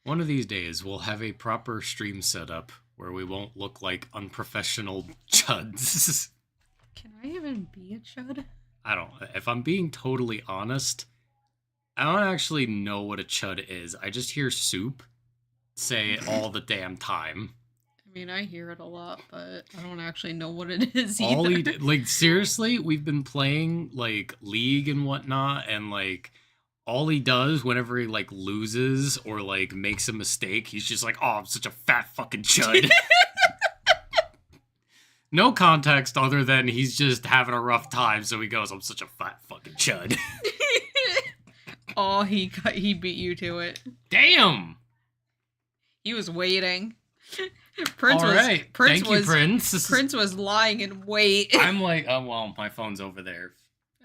One of these days, we'll have a proper stream setup where we won't look like unprofessional chuds. Can I even be a chud? I don't. If I'm being totally honest, I don't actually know what a chud is. I just hear Soup say it all the damn time. I mean, I hear it a lot, but I don't actually know what it is either. All he did, like, seriously, we've been playing, like, League and whatnot, and, like, all he does whenever he, like, loses or, like, makes a mistake, he's just like, oh, I'm such a fat fucking chud. No context other than he's just having a rough time, so he goes, I'm such a fat fucking chud. Oh, he beat you to it. Damn! He was waiting. Prince all was right. Prince Thank was you, Prince. Prince was lying in wait. I'm like, oh, well, my phone's over there.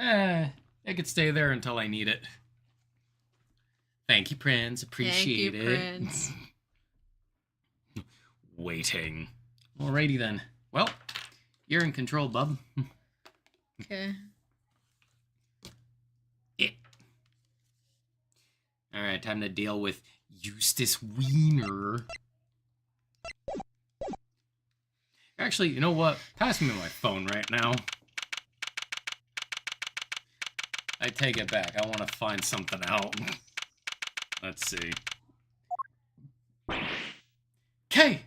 It could stay there until I need it. Thank you, Prince. Appreciate Thank you, it. Prince. Waiting. Alrighty then. Well, you're in control, bub. Okay. Yeah. Alright, time to deal with Eustace Wiener. Actually, you know what? Pass me my phone right now. I take it back. I want to find something out. Let's see. Okay.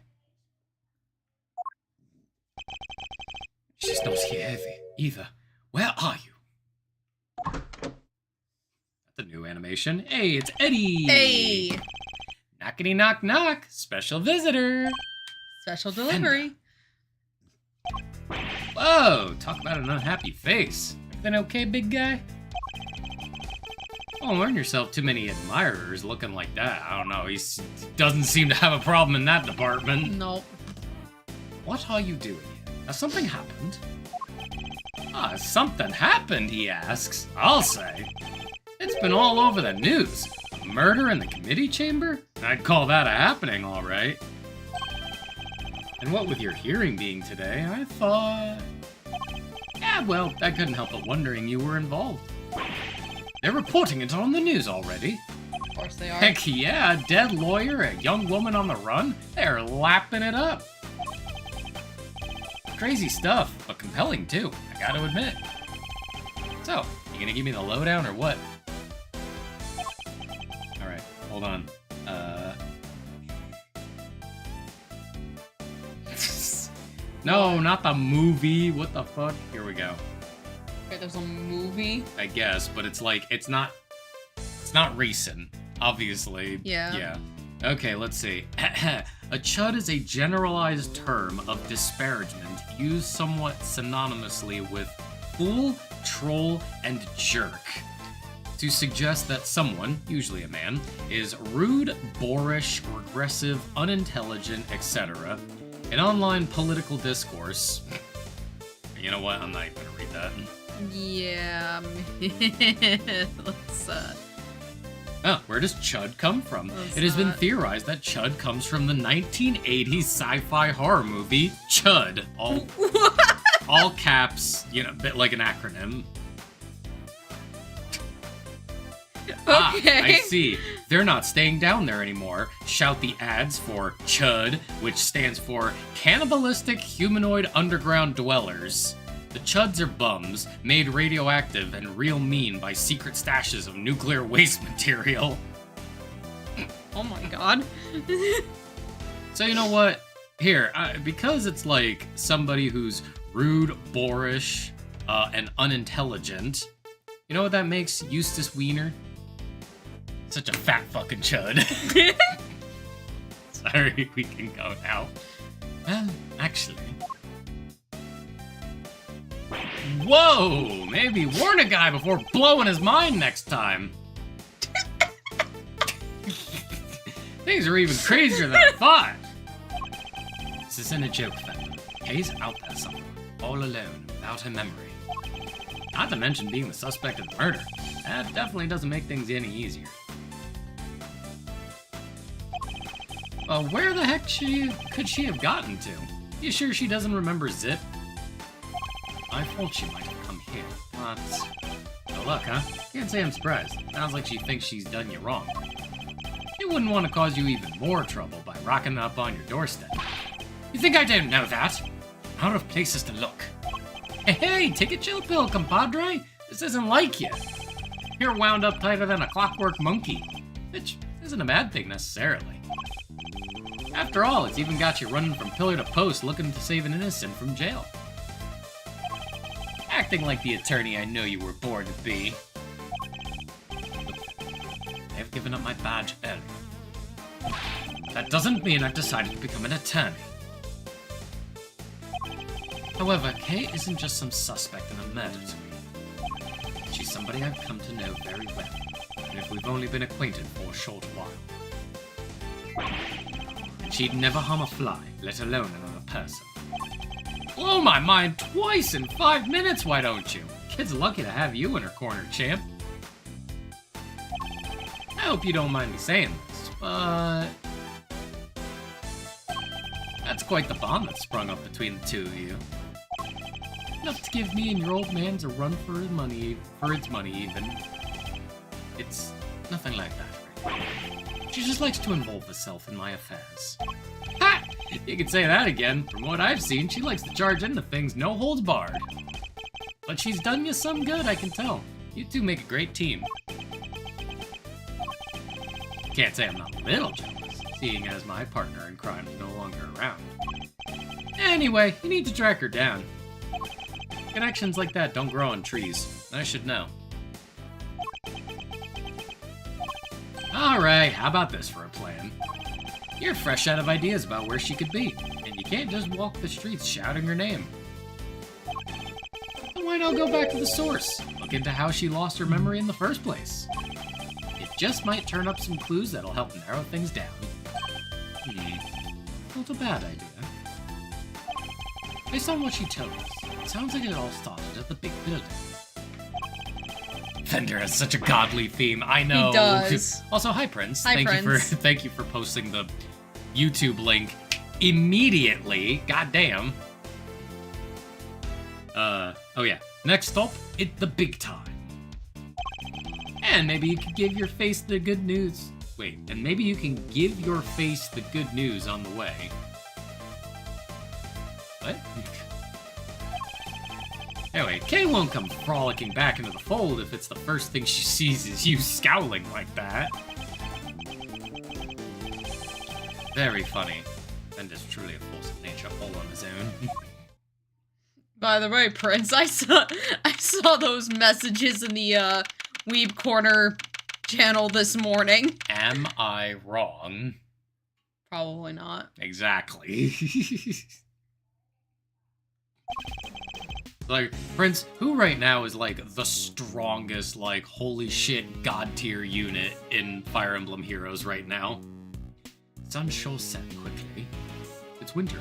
She's not here either. Where are you? That's a new animation. Hey, it's Eddie. Hey. Knockity knock knock. Special visitor. Special delivery. Whoa, talk about an unhappy face. Everything okay, big guy? Don't earn yourself too many admirers looking like that. I don't know, he doesn't seem to have a problem in that department. Nope. What are you doing here? Has something happened? Ah, something happened, he asks. I'll say. It's been all over the news. A murder in the committee chamber? I'd call that a happening, all right. And what with your hearing being today, I thought... Yeah, well, I couldn't help but wondering you were involved. They're reporting it on the news already. Of course they are. Heck yeah, a dead lawyer, a young woman on the run. They're lapping it up. Crazy stuff, but compelling too, I gotta admit. So, you gonna give me the lowdown or what? Alright, hold on. No, not the movie. What the fuck? Here we go. Okay, there's a movie. I guess, but it's like, it's not recent, obviously. Yeah. Yeah. Okay, let's see. A chud is a generalized term of disparagement used somewhat synonymously with fool, troll, and jerk to suggest that someone, usually a man, is rude, boorish, regressive, unintelligent, etc. In online political discourse... You know what? I'm not even gonna read that. Yeah. Let's Oh, where does chud come from? Let's It has been not- theorized that chud comes from the 1980s sci-fi horror movie Chud. All caps, you know, a bit like an acronym. Ah, Okay. I see. They're not staying down there anymore. Shout the ads for CHUD, which stands for Cannibalistic Humanoid Underground Dwellers. The Chuds are bums, made radioactive and real mean by secret stashes of nuclear waste material. Oh my god. So you know what? Here, because it's like somebody who's rude, boorish, and unintelligent, you know what that makes Eustace Wiener? Such a fat fucking chud. Sorry, we can go now. Well, actually... Whoa! Maybe warn a guy before blowing his mind next time. Things are even crazier than I thought. This isn't a joke, Phantom. Kay's out there somewhere, all alone, without her memory. Not to mention being the suspect of the murder. That definitely doesn't make things any easier. Where the heck could she have gotten to? You sure she doesn't remember Zip? I thought she might have come here, but... No luck, huh? Can't say I'm surprised. Sounds like she thinks she's done you wrong. She wouldn't want to cause you even more trouble by rocking up on your doorstep. You think I didn't know that? Out of places to look. Hey, take a chill pill, compadre. This isn't like you. You're wound up tighter than a clockwork monkey, which isn't a bad thing necessarily. After all, it's even got you running from pillar to post looking to save an innocent from jail. Acting like the attorney I know you were born to be. I've given up my badge early. That doesn't mean I've decided to become an attorney. However, Kay isn't just some suspect in a murder to me. She's somebody I've come to know very well, and if we've only been acquainted for a short while. And she'd never harm a fly, let alone another person. Blow my mind twice in 5 minutes, why don't you? Kid's lucky to have you in her corner, champ. I hope you don't mind me saying this, but that's quite the bond that's sprung up between the two of you. Enough to give me and your old man's a run for his money, even. It's nothing like that, right? She just likes to involve herself in my affairs. Ha! You can say that again. From what I've seen, she likes to charge into things no holds barred. But she's done you some good, I can tell. You two make a great team. Can't say I'm not a little jealous, seeing as my partner in crime is no longer around. Anyway, you need to track her down. Connections like that don't grow on trees. I should know. Alright, how about this for a plan? You're fresh out of ideas about where she could be, and you can't just walk the streets shouting her name. So why not go back to the source? Look into how she lost her memory in the first place. It just might turn up some clues that'll help narrow things down. Not a bad idea. Based on what she told us, it sounds like it all started at the big building. Fender has such a godly theme, I know. He does. Also, hi Prince. Hi, Prince. Thank you for posting the YouTube link immediately. Goddamn. Oh yeah. Next stop, it's the big time. And maybe you can give your face the good news. Wait, and maybe you can give your face the good news on the way. What? Anyway, Kay won't come frolicking back into the fold if it's the first thing she sees is you scowling like that. Very funny. Fender's truly a force of nature all on his own. By the way, Prince, I saw those messages in the Weeb Corner channel this morning. Am I wrong? Probably not. Exactly. Like, Prince, who right now is like the strongest, like, holy shit, god tier unit in Fire Emblem Heroes right now? Sun sure set quickly. It's winter.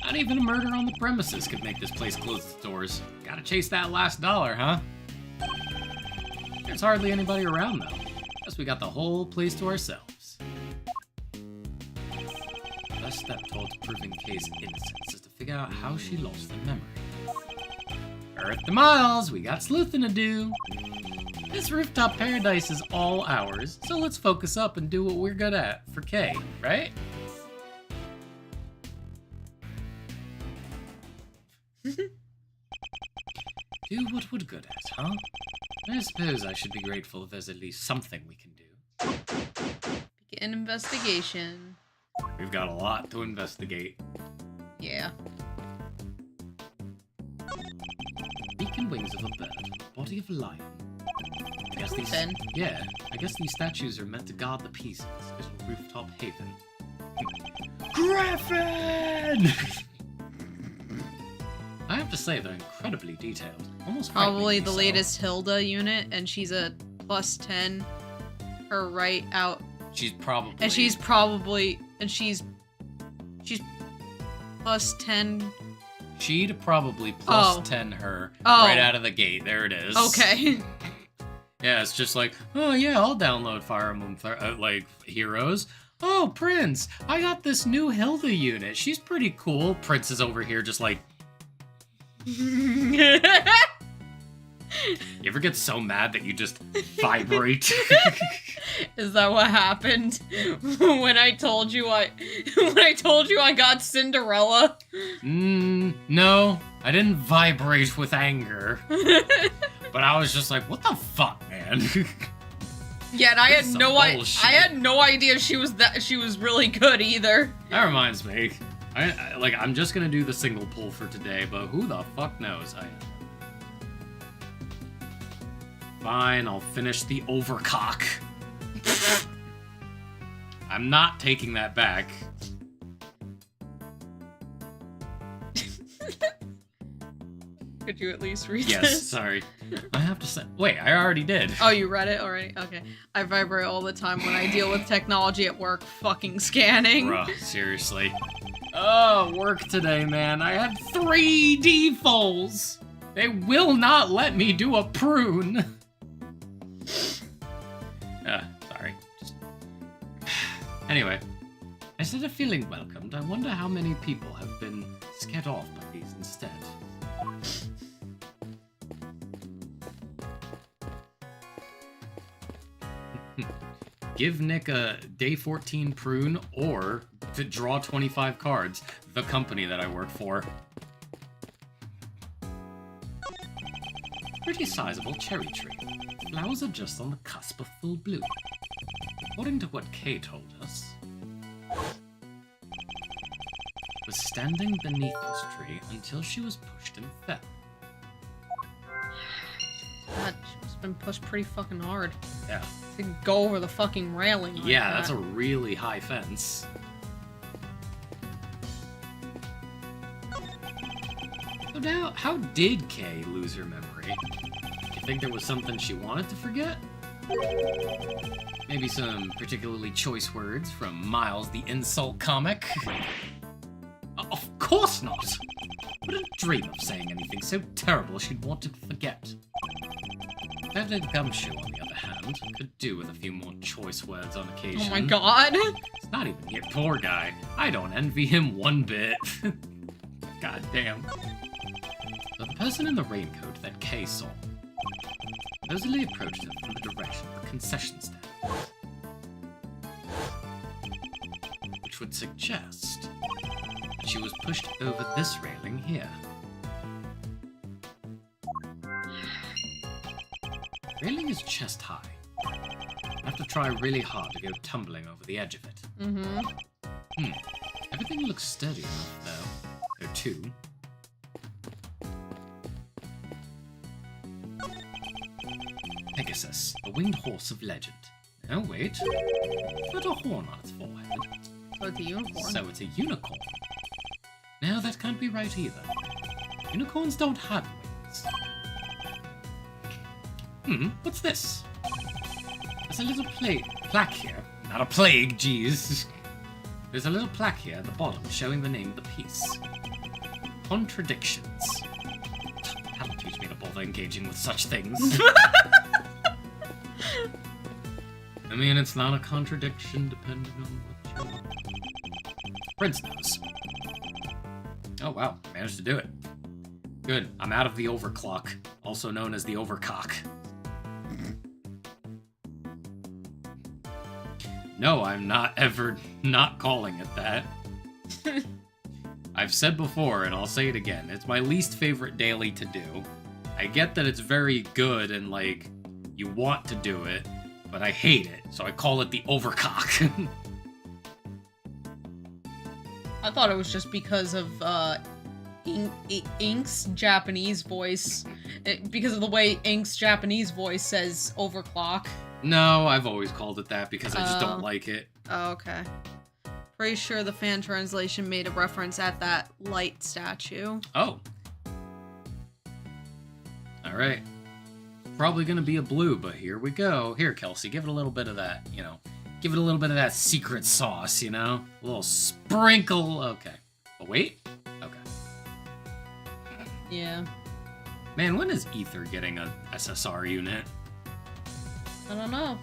Not even a murder on the premises could make this place close its doors. Gotta chase that last dollar, huh? There's hardly anybody around, though. Guess we got the whole place to ourselves. The best step towards proving Kay's innocence is to figure out how she lost her memory. Earth to Miles, we got sleuthing to do. This rooftop paradise is all ours, so let's focus up and do what we're good at for Kay, right? Do what we're good at, huh? I suppose I should be grateful if there's at least something we can do. Begin investigation. We've got a lot to investigate. Yeah. Beak and wings of a bird, body of a lion. I guess these, Then. yeah, I guess these statues are meant to guard the pieces. Little rooftop haven. Griffin! I have to say, they're incredibly detailed. Almost Probably the frighteningly so. latest Hilda unit, and she's a +10. Her right out. She's probably... And she's +10. She'd probably +10 her Oh. right out of the gate. There it is. Okay. Yeah, it's just like, oh yeah, I'll download Fire Emblem, like, Heroes. Oh, Prince, I got this new Hilda unit. She's pretty cool. Prince is over here just like... You ever get so mad that you just vibrate? Is that what happened when I told you I got Cinderella? No, I didn't vibrate with anger. But I was just like, what the fuck, man? Yeah, and I had no idea she was really good either. That reminds me. I'm just gonna do the single pull for today, but who the fuck knows? Fine, I'll finish the overcock. I'm not taking that back. Could you at least read yes, this? Sorry. I have to say... Wait, I already did. Oh, you read it already? Okay. I vibrate all the time when I deal with technology at work. Fucking scanning. Bruh, seriously. Oh, work today, man. I had 3 defaults. They will not let me do a prune. Sorry. Anyway, instead of feeling welcomed, I wonder how many people have been scared off by these instead. Give Nick a day 14 prune or to draw 25 cards. The company that I work for. Pretty sizable cherry tree. Flowers are just on the cusp of full bloom. According to what Kay told us, was standing beneath this tree until she was pushed and fell. God, she's been pushed pretty fucking hard. Yeah. To go over the fucking railing. Like Yeah, that's a really high fence. So now, how did Kay lose her memory? You think there was something she wanted to forget? Maybe some particularly choice words from Miles the Insult Comic? Of course not! Wouldn't dream of saying anything so terrible she'd want to forget. Feathered Gumshoe, on the other hand, could do with a few more choice words on occasion. Oh my god! It's not even yet, poor guy. I don't envy him one bit. God damn. So the person in the raincoat that Kay saw supposedly approached him from the direction of the concession stand. Which would suggest that she was pushed over this railing here. Railing is chest high. I have to try really hard to go tumbling over the edge of it. Everything looks sturdy enough, though. There are 2. Pegasus, the winged horse of legend. Oh, wait. It's got a horn on its forehead. So it's a unicorn. So it's a unicorn. No, that can't be right either. Unicorns don't have wings. What's this? There's a little plaque here. Not a plague, jeez. There's a little plaque here at the bottom showing the name of the piece. Contradictions. That'll teach me to bother engaging with such things. I mean, it's not a contradiction depending on what you're... Prince knows. Oh wow, managed to do it. Good, I'm out of the overclock, also known as the overcock. No, I'm not ever not calling it that. I've said before, and I'll say it again, it's my least favorite daily to do. I get that it's very good and, like, you want to do it, but I hate it, so I call it the overcock. I thought it was just because of, Ink's Japanese voice. Because of the way Ink's Japanese voice says overclock. No, I've always called it that because I just don't like it. Oh, okay. Pretty sure the fan translation made a reference at that light statue. Oh. Alright. Probably gonna be a blue, but here we go. Here, Kelsey, give it a little bit of that, you know. Give it a little bit of that secret sauce, you know? A little sprinkle. Okay. Oh, wait. Okay. Yeah. Man, when is Ether getting a SSR unit? I don't know.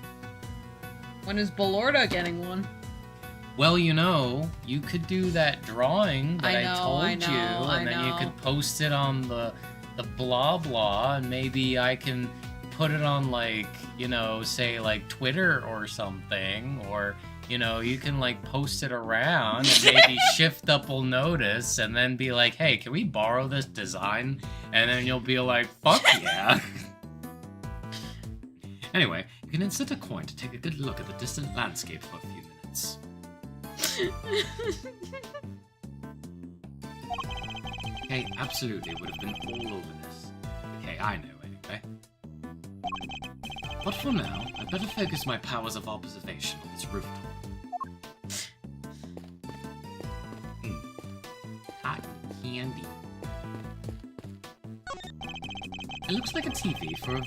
When is Ballorda getting one? Well, you know, you could do that drawing that I told you, and then you could post it on the the blah blah, and maybe I can put it on, like, you know, say, like, Twitter or something, or, you know, you can, like, post it around, and maybe Shift Up will notice, and then be like, hey, can we borrow this design? And then you'll be like, fuck yeah. Anyway, you can insert a coin to take a good look at the distant landscape for a few minutes. Okay, absolutely would have been all over this. Okay, I know anyway. But for now, I'd better focus my powers of observation on this rooftop. Cotton candy. It looks like a TV for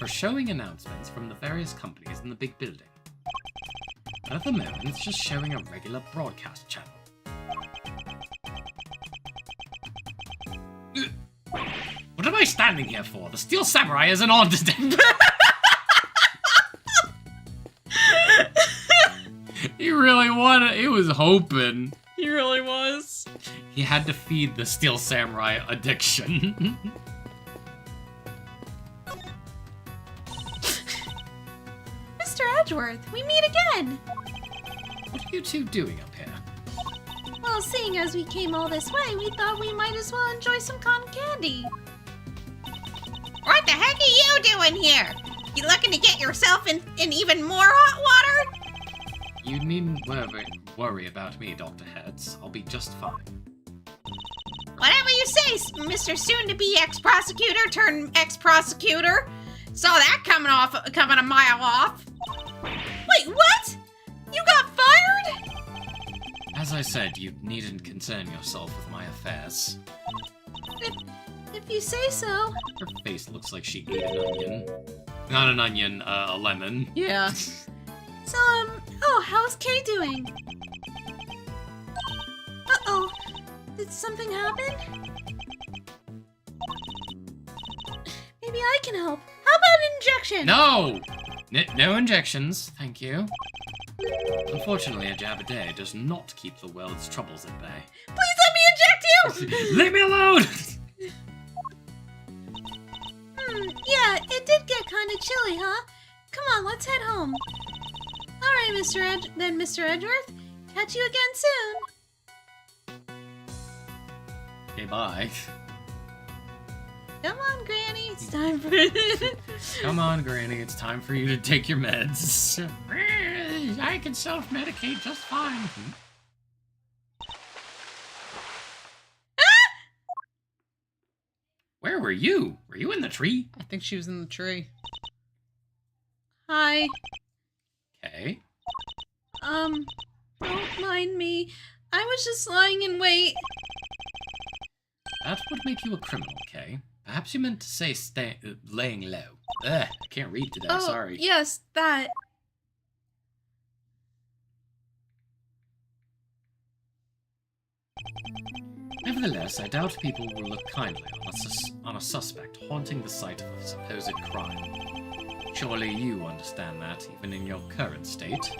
showing announcements from the various companies in the big building. But at the moment, it's just showing a regular broadcast channel. What am I standing here for? The Steel Samurai isn't on today. He really wanted. He was hoping. He really was. He had to feed the Steel Samurai addiction. Mr. Edgeworth, we meet again! What are you two doing up here? Well, seeing as we came all this way, we thought we might as well enjoy some cotton candy. What the heck are you doing here? You looking to get yourself in even more hot water? You needn't worry about me, Dr. Heads. I'll be just fine. Whatever you say, Mr. Soon-to-be ex-prosecutor turned ex-prosecutor. Saw that coming a mile off. Wait, what? You got fired? As I said, you needn't concern yourself with my affairs. If you say so. Her face looks like she ate an onion. Not an onion, a lemon. Yeah. So, oh, how's Kay doing? Uh-oh. Did something happen? Maybe I can help. How about an injection? No! No injections, thank you. Unfortunately, a jab a day does not keep the world's troubles at bay. Please let me inject you! Leave me alone! Yeah, it did get kind of chilly, huh? Come on, let's head home. Alright, Mr. Edgeworth. Catch you again soon. Okay, bye. Come on, Granny. It's time for... Come on, Granny, it's time for you to take your meds. I can self-medicate just fine. Where were you? Were you in the tree? I think she was in the tree. Hi. Okay. Don't mind me. I was just lying in wait. That would make you a criminal, Kay. Perhaps you meant to say laying low. Ugh, I can't read today, Oh, sorry. yes, that. Nevertheless, I doubt people will look kindly on a suspect haunting the site of a supposed crime. Surely you understand that, even in your current state.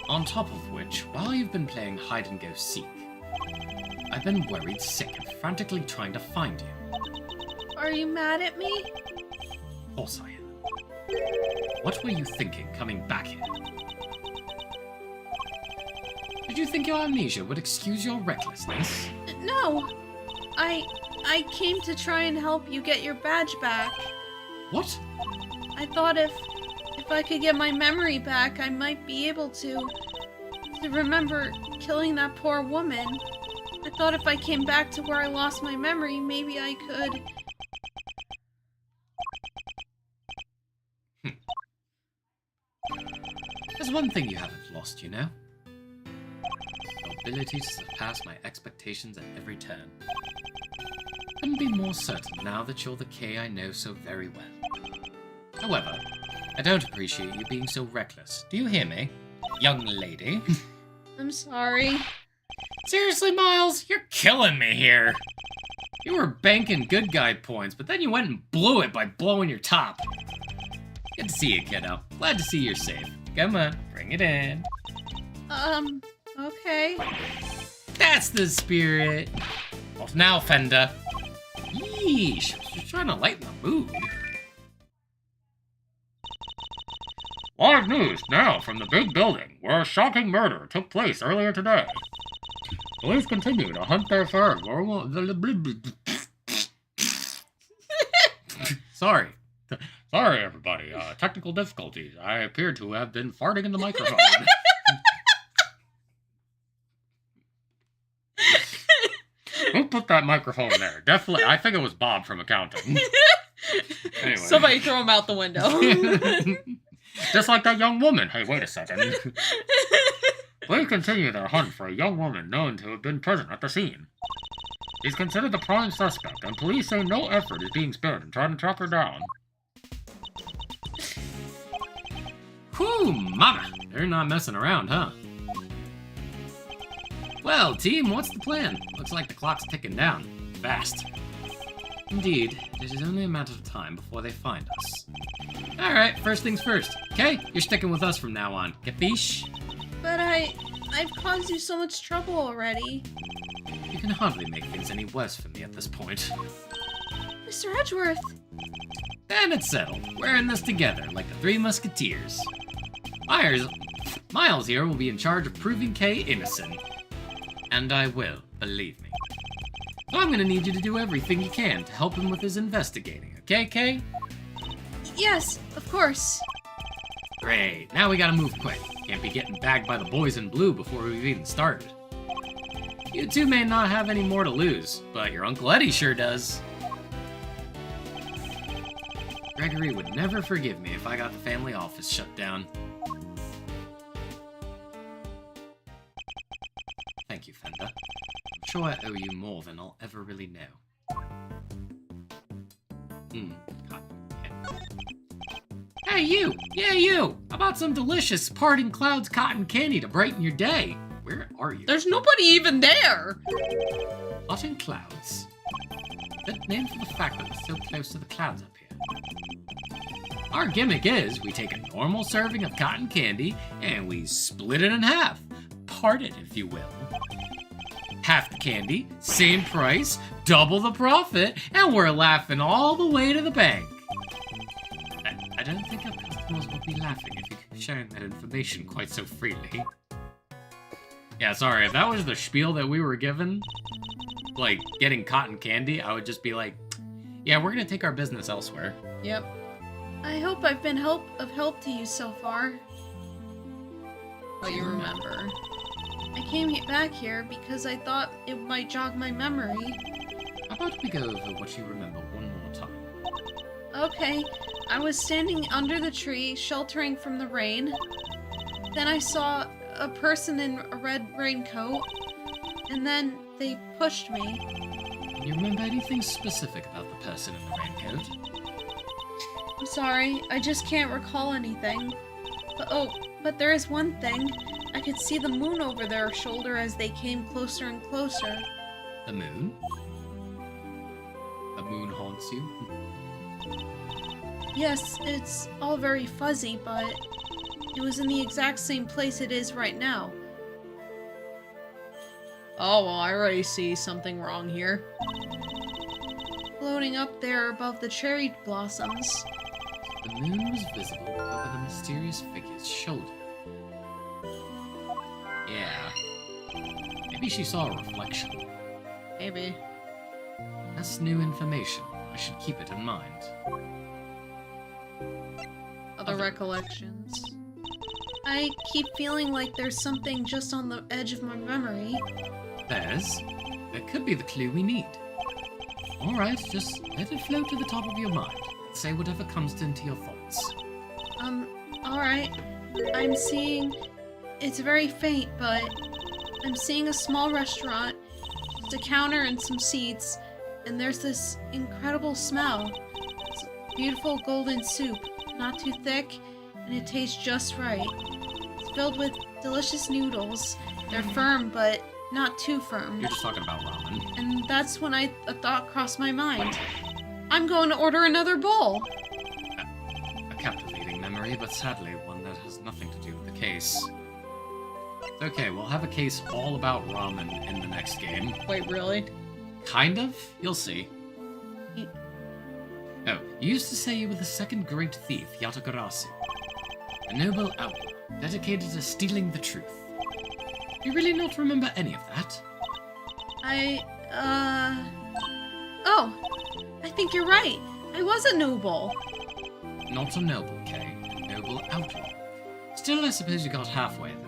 On top of which, while you've been playing hide-and-go-seek, I've been worried sick and frantically trying to find you. Are you mad at me? Of course I am. What were you thinking coming back here? Did you think your amnesia would excuse your recklessness? No. I came to try and help you get your badge back. What? I thought if I could get my memory back, I might be able to remember killing that poor woman. I thought if I came back to where I lost my memory, maybe I could... There's one thing you haven't lost, you know? Your ability to surpass my expectations at every turn. Couldn't be more certain now that you're the Kay I know so very well. However, I don't appreciate you being so reckless. Do you hear me, young lady? I'm sorry. Seriously, Miles, you're killing me here. You were banking good guy points, but then you went and blew it by blowing your top. Good to see you, kiddo. Glad to see you're safe. Come on, bring it in. Okay. That's the spirit. Off now, Fender. Sheesh, just trying to lighten the mood. Live news now from the big building where a shocking murder took place earlier today. Police continue to hunt their firm. Sorry. Sorry, everybody. Technical difficulties. I appear to have been farting in the microphone. Who put that microphone there? Definitely. I think it was Bob from accounting. Anyway. Somebody throw him out the window. Just like that young woman. Hey, wait a second. Police continue their hunt for a young woman known to have been present at the scene. She's considered the prime suspect, and police say no effort is being spared in trying to track her down. Whew, mama! They're not messing around, huh? Well, team, what's the plan? Looks like the clock's ticking down. Fast. Indeed, it is only a matter of time before they find us. Alright, first things first. Okay, you're sticking with us from now on. Capiche? But I've caused you so much trouble already. You can hardly make things any worse for me at this point. Mr. Edgeworth! Then it's settled. We're in this together, like the Three Musketeers. Miles here will be in charge of proving Kay innocent. And I will, believe me. So I'm gonna need you to do everything you can to help him with his investigating, okay, Kay? Yes, of course. Great, now we gotta move quick. Can't be getting bagged by the boys in blue before we've even started. You two may not have any more to lose, but your Uncle Eddie sure does. Gregory would never forgive me if I got the family office shut down. Thank you, Fender. I'm sure I owe you more than I'll ever really know. Hey, you! Yeah, you! How about some delicious Parting Clouds cotton candy to brighten your day? Where are you? There's nobody even there! Parting Clouds. Good name for the fact that we're so close to the clouds up here. Our gimmick is we take a normal serving of cotton candy and we split it in half. Part it, if you will. Half the candy, same price, double the profit, and we're laughing all the way to the bank. I don't think our customers would be laughing if you keep sharing that information quite so freely. Yeah, sorry, if that was the spiel that we were given, like getting cotton candy, I would just be like, yeah, we're gonna take our business elsewhere. Yep. I hope I've been of help to you so far. But you remember. I came back here because I thought it might jog my memory. How about we go over what you remember one more time? Okay, I was standing under the tree, sheltering from the rain. Then I saw a person in a red raincoat, and then they pushed me. Do you remember anything specific about the person in the raincoat? I'm sorry, I just can't recall anything. But there is one thing. I could see the moon over their shoulder as they came closer and closer. The moon? The moon haunts you? Yes, it's all very fuzzy, but it was in the exact same place it is right now. Oh, well, I already see something wrong here. Floating up there above the cherry blossoms. The moon was visible over the mysterious figure's shoulder. Yeah. Maybe she saw a reflection. Maybe. That's new information. I should keep it in mind. Other recollections. I keep feeling like there's something just on the edge of my memory. That could be the clue we need. Alright, just let it float to the top of your mind. Say whatever comes into your thoughts. Alright. I'm seeing... It's very faint, but... I'm seeing a small restaurant, just a counter and some seats, and there's this incredible smell. It's beautiful golden soup, not too thick, and it tastes just right. It's filled with delicious noodles. They're firm, but not too firm. You're just talking about ramen. And that's when a thought crossed my mind. I'm going to order another bowl. A captivating memory, but sadly one that has nothing to do with the case. It's okay, we'll have a case all about ramen in the next game. Wait, really? Kind of? You'll see. Oh, you used to say you were the second great thief, Yatagarasu. A noble outlaw, dedicated to stealing the truth. Do you really not remember any of that? Oh, I think you're right. I was a noble. Not a noble, Kay. A noble outlaw. Still, I suppose you got halfway there.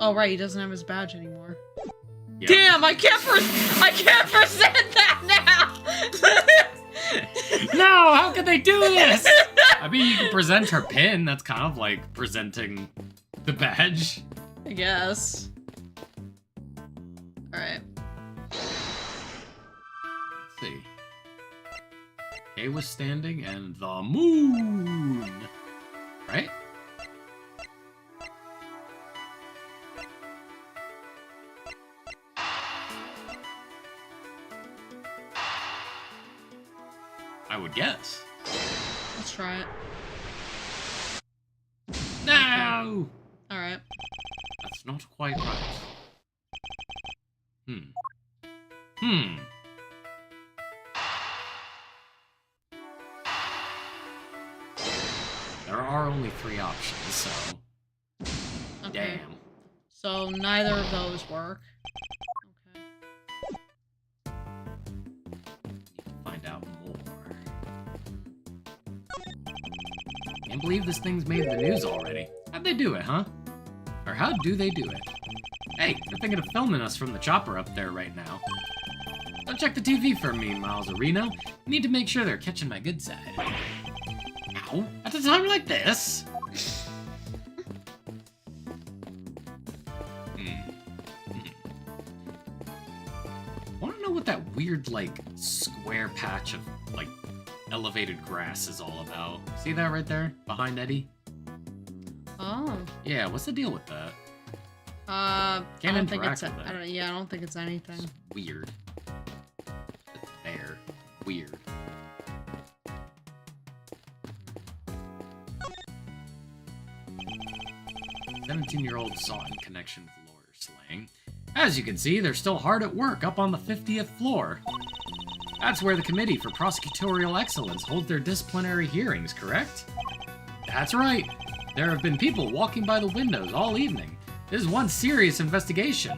Oh, right, he doesn't have his badge anymore. Yep. Damn, I can't present that now! No, how could they do this? I mean, you can present her pin. That's kind of like presenting the badge. I guess. Alright. Let's see. Kay was standing and the moon. Right? I would guess. Let's try it. No! Alright. That's not quite right. There are only 3 options, so... Okay. Damn. So neither of those work. Okay. Need to find out more. Can't believe this thing's made the news already. How'd they do it, huh? Or how do they do it? Hey, they're thinking of filming us from the chopper up there right now. Don't check the TV for me, Miles Reno. Need to make sure they're catching my good side. Ow, at a time like this? Wanna know what that weird, like, square patch of, like, elevated grass is all about? See that right there? Behind Eddie? Oh. Yeah, what's the deal with that? I Can't don't think interact it's with it. I don't think it's anything. It's weird. It's there. Weird. "17-year-old sought in connection with lawyer slaying. As you can see, they're still hard at work up on the 50th floor. That's where the Committee for Prosecutorial Excellence holds their disciplinary hearings, correct? That's right. There have been people walking by the windows all evening. This is one serious investigation.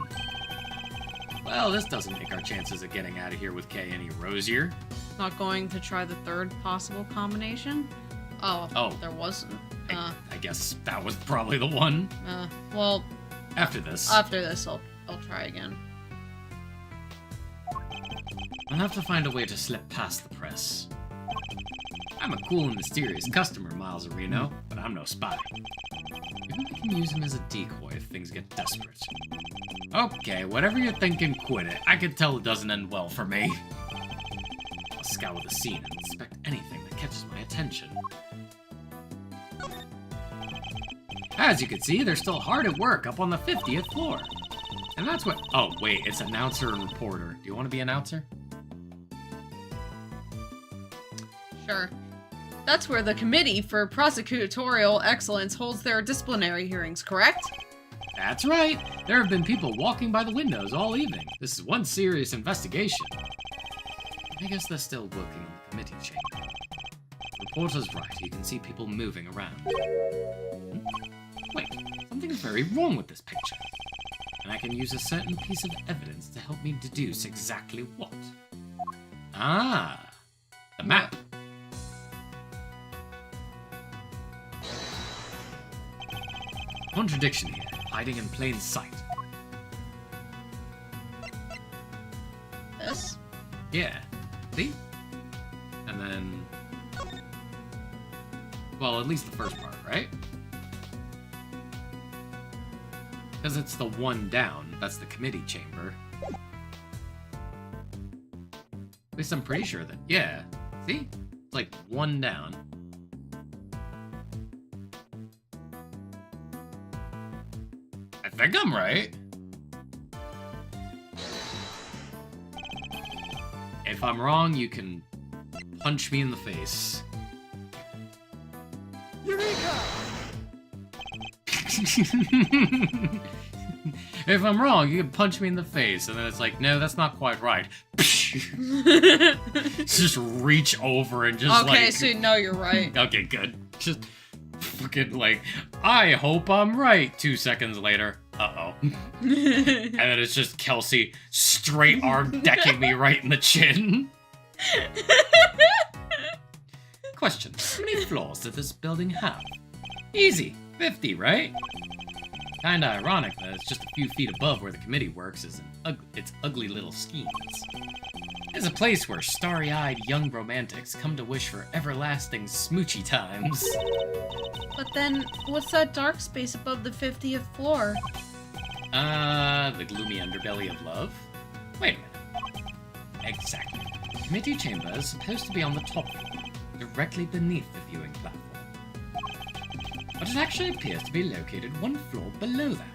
Well, this doesn't make our chances of getting out of here with Kay any rosier. Not going to try the third possible combination? Oh, there wasn't. I guess that was probably the one. Well, After this. I'll try again. I'll have to find a way to slip past the press. I'm a cool and mysterious customer, Miles Reno, but I'm no spy. Maybe we can use him as a decoy if things get desperate. Okay, whatever you're thinking, quit it. I can tell it doesn't end well for me. I'll scour the scene and inspect anything that catches my attention. As you can see, they're still hard at work up on the 50th floor. And that's what... Oh, wait, it's announcer and reporter. Do you want to be announcer? Sure. That's where the Committee for Prosecutorial Excellence holds their disciplinary hearings, correct? That's right. There have been people walking by the windows all evening. This is one serious investigation. I guess they're still working on the committee chamber. Reporter's right. You can see people moving around. Wait, something is very wrong with this picture. And I can use a certain piece of evidence to help me deduce exactly what. Ah, the map. Contradiction here, hiding in plain sight. This? Yeah, see? And then... Well, at least the first part, right? Because it's the one down. That's the committee chamber. At least I'm pretty sure that... Yeah. See? It's like one down. I think I'm right. If I'm wrong, you can punch me in the face. Eureka! If I'm wrong, you can punch me in the face. And then it's like, no, that's not quite right. Just reach over and just Okay, like... so no, you're right. Okay, good. Just fucking like, I hope I'm right. 2 seconds later, uh-oh. And then it's just Kelsey straight arm decking me right in the chin. Question, how many floors does this building have? Easy, 50, right? Kinda ironic that it's just a few feet above where the committee works is its ugly little schemes. It's a place where starry-eyed young romantics come to wish for everlasting smoochy times. But then, what's that dark space above the 50th floor? The gloomy underbelly of love? Wait a minute. Exactly. The committee chamber is supposed to be on the top floor, directly beneath the viewing platform. But it actually appears to be located one floor below that.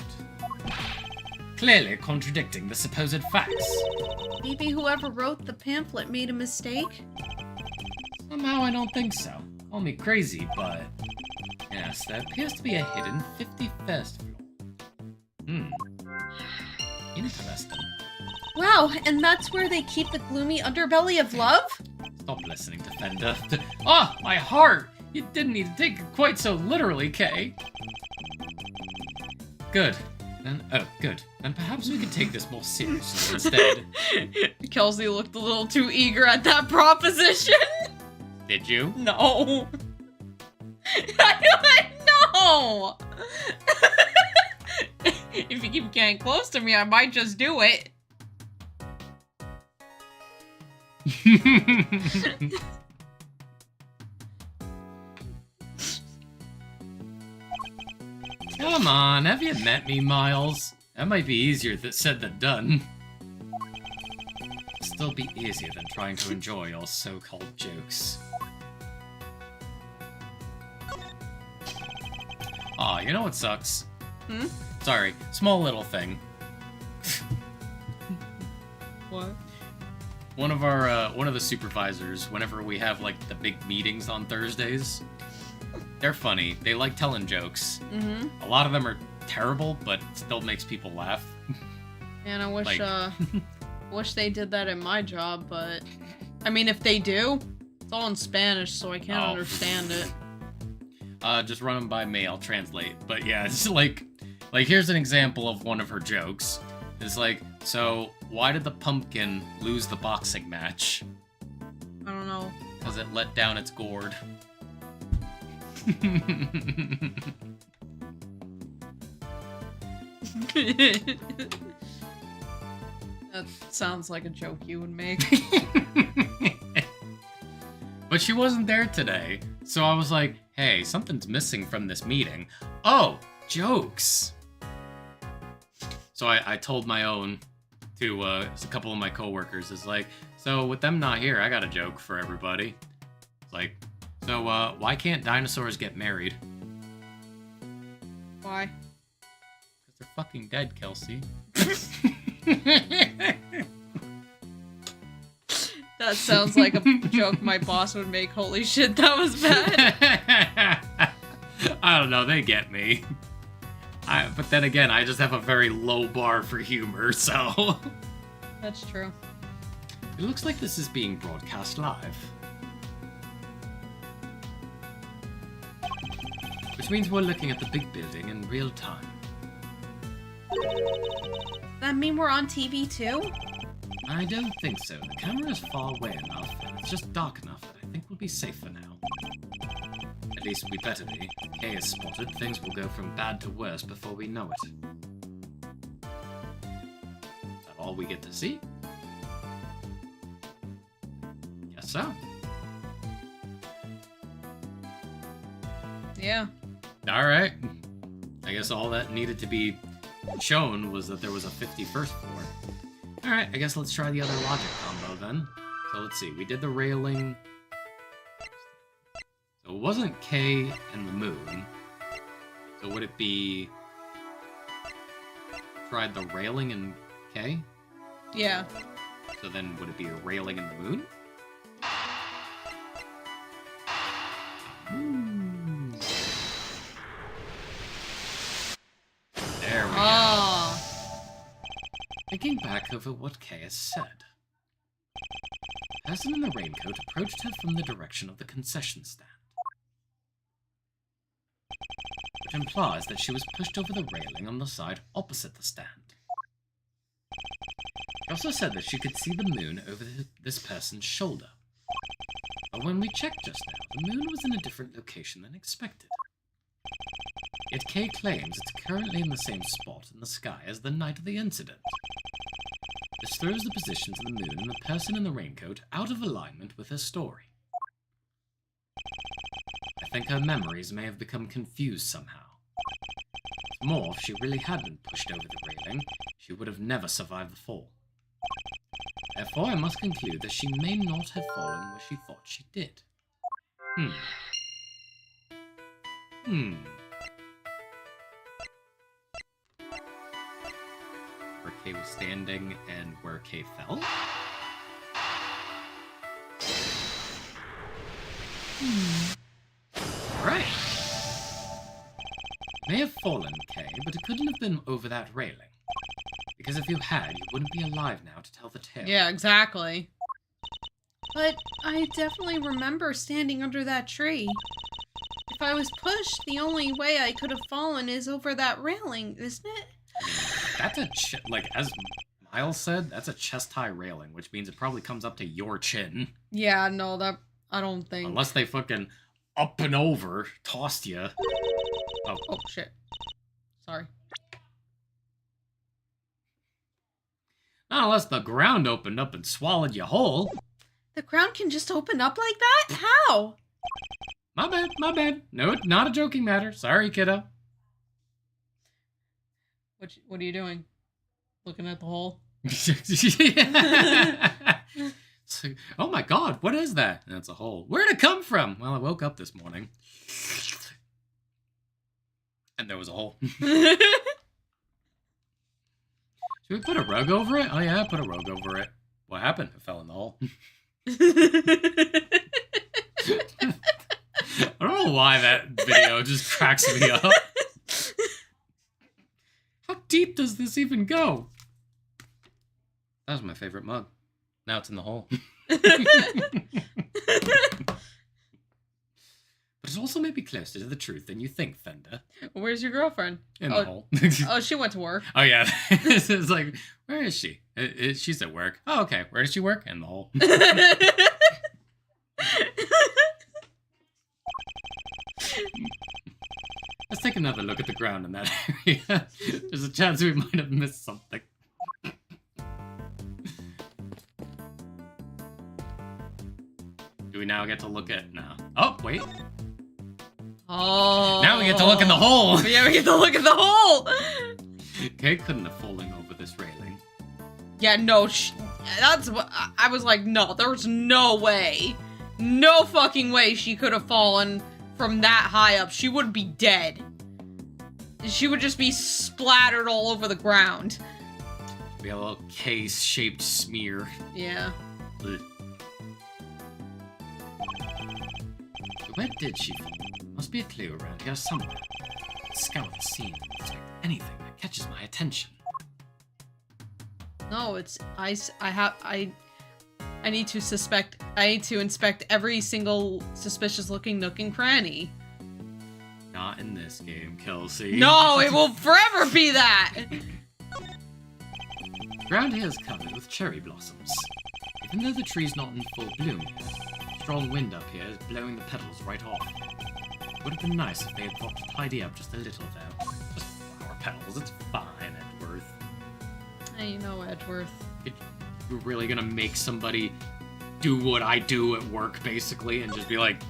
Clearly contradicting the supposed facts. Maybe whoever wrote the pamphlet made a mistake? Somehow I don't think so. Call me crazy, but... Yes, there appears to be a hidden 51st floor. Interesting. Wow, and that's where they keep the gloomy underbelly of love? Stop listening, Defender. Ah, my heart! You didn't need to take it quite so literally, Kay. Good. Then, good. Then perhaps we could take this more seriously instead. Kelsey looked a little too eager at that proposition. Did you? No. No. If you keep getting close to me, I might just do it. Come on, have you met me, Miles? That might be easier said than done. It'll still be easier than trying to enjoy your so-called jokes. Aw, you know what sucks? Hmm? Sorry, small little thing. What? One of the supervisors, whenever we have like the big meetings on Thursdays, they're funny. They like telling jokes. Mm-hmm. A lot of them are terrible, but still makes people laugh. And I wish, Like- wish they did that in my job, but... I mean, if they do, it's all in Spanish, so I can't Oh. understand it. Just run them by me, I'll translate. But yeah, it's like here's an example of one of her jokes. It's like, so why did the pumpkin lose the boxing match? I don't know. Because it let down its gourd. That sounds like a joke you would make. But she wasn't there today, so I was like, hey, something's missing from this meeting. Oh, jokes! So I told my own to a couple of my coworkers. It's like, so with them not here, I got a joke for everybody. It's like, so why can't dinosaurs get married? Why? Because they're fucking dead, Kelsey. That sounds like a joke my boss would make. Holy shit, that was bad. I don't know, they get me. But then again, I just have a very low bar for humor, so... That's true. It looks like this is being broadcast live. Which means we're looking at the big building in real time. That mean we're on TV too? I don't think so. The camera is far away enough, and it's just dark enough that I think we'll be safe for now. At least we better be. If Kay is spotted, things will go from bad to worse before we know it. Is that all we get to see? Guess so. Yeah. Alright. I guess all that needed to be shown was that there was a 51st floor. Alright, I guess let's try the other logic combo then. So let's see, we did the railing. So it wasn't K and the moon. So would it be... Tried the railing and K? Yeah. So then would it be a railing and the moon? There we go. Oh. Thinking back over what Kay has said, the person in the raincoat approached her from the direction of the concession stand, which implies that she was pushed over the railing on the side opposite the stand. She also said that she could see the moon over this person's shoulder, but when we checked just now, the moon was in a different location than expected. Yet Kay claims it's currently in the same spot in the sky as the night of the incident. This throws the positions of the moon and the person in the raincoat out of alignment with her story. I think her memories may have become confused somehow. What's more, if she really had been pushed over the railing, she would have never survived the fall. Therefore, I must conclude that she may not have fallen where she thought she did. Where Kay was standing and where Kay fell? Right. May have fallen, Kay, but it couldn't have been over that railing. Because if you had, you wouldn't be alive now to tell the tale. Yeah, exactly. But I definitely remember standing under that tree. If I was pushed, the only way I could have fallen is over that railing, isn't it? That's a as Miles said, that's a chest-high railing, which means it probably comes up to your chin. Yeah, no, that I don't think. Unless they fucking up and over tossed you. Oh shit. Sorry. Not unless the ground opened up and swallowed you whole. The ground can just open up like that? How? My bad. No, not a joking matter. Sorry, kiddo. What are you doing? Looking at the hole? So, oh my god, what is that? That's a hole. Where'd it come from? Well, I woke up this morning. And there was a hole. Should we put a rug over it? Oh yeah, put a rug over it. What happened? It fell in the hole. I don't know why that video just cracks me up. How deep does this even go? That was my favorite mug. Now it's in the hole. But it's also maybe closer to the truth than you think, Fender. Where's your girlfriend? In the hole. Oh, she went to work. Oh, yeah. It's like, where is she? She's at work. Oh, okay. Where does she work? In the hole. Let's take another look at the ground in that area. There's a chance we might have missed something. Do we now get to look at... No. Oh, wait. Oh. Now we get to look in the hole. Yeah, we get to look at the hole. Kay couldn't have fallen over this railing. Yeah, no, that's what I was like, no, there's no way. No fucking way she could have fallen from that high up. She would be dead. She would just be splattered all over the ground. Be a little case-shaped smear. Yeah. Ugh. So where did she fall? Must be a clue around here somewhere. Scout the scene and expect anything that catches my attention. No, it's I need to inspect every single suspicious looking nook and cranny. Not in this game, Kelsey. No, it will forever be that. The ground here is covered with cherry blossoms. Even though the tree's not in full bloom yet, a strong wind up here is blowing the petals right off. It would have been nice if they had thought to tidy up just a little though. Just flower petals, it's fine, Edgeworth. Hey, you know, Edgeworth. You're really gonna make somebody do what I do at work, basically, and just be like,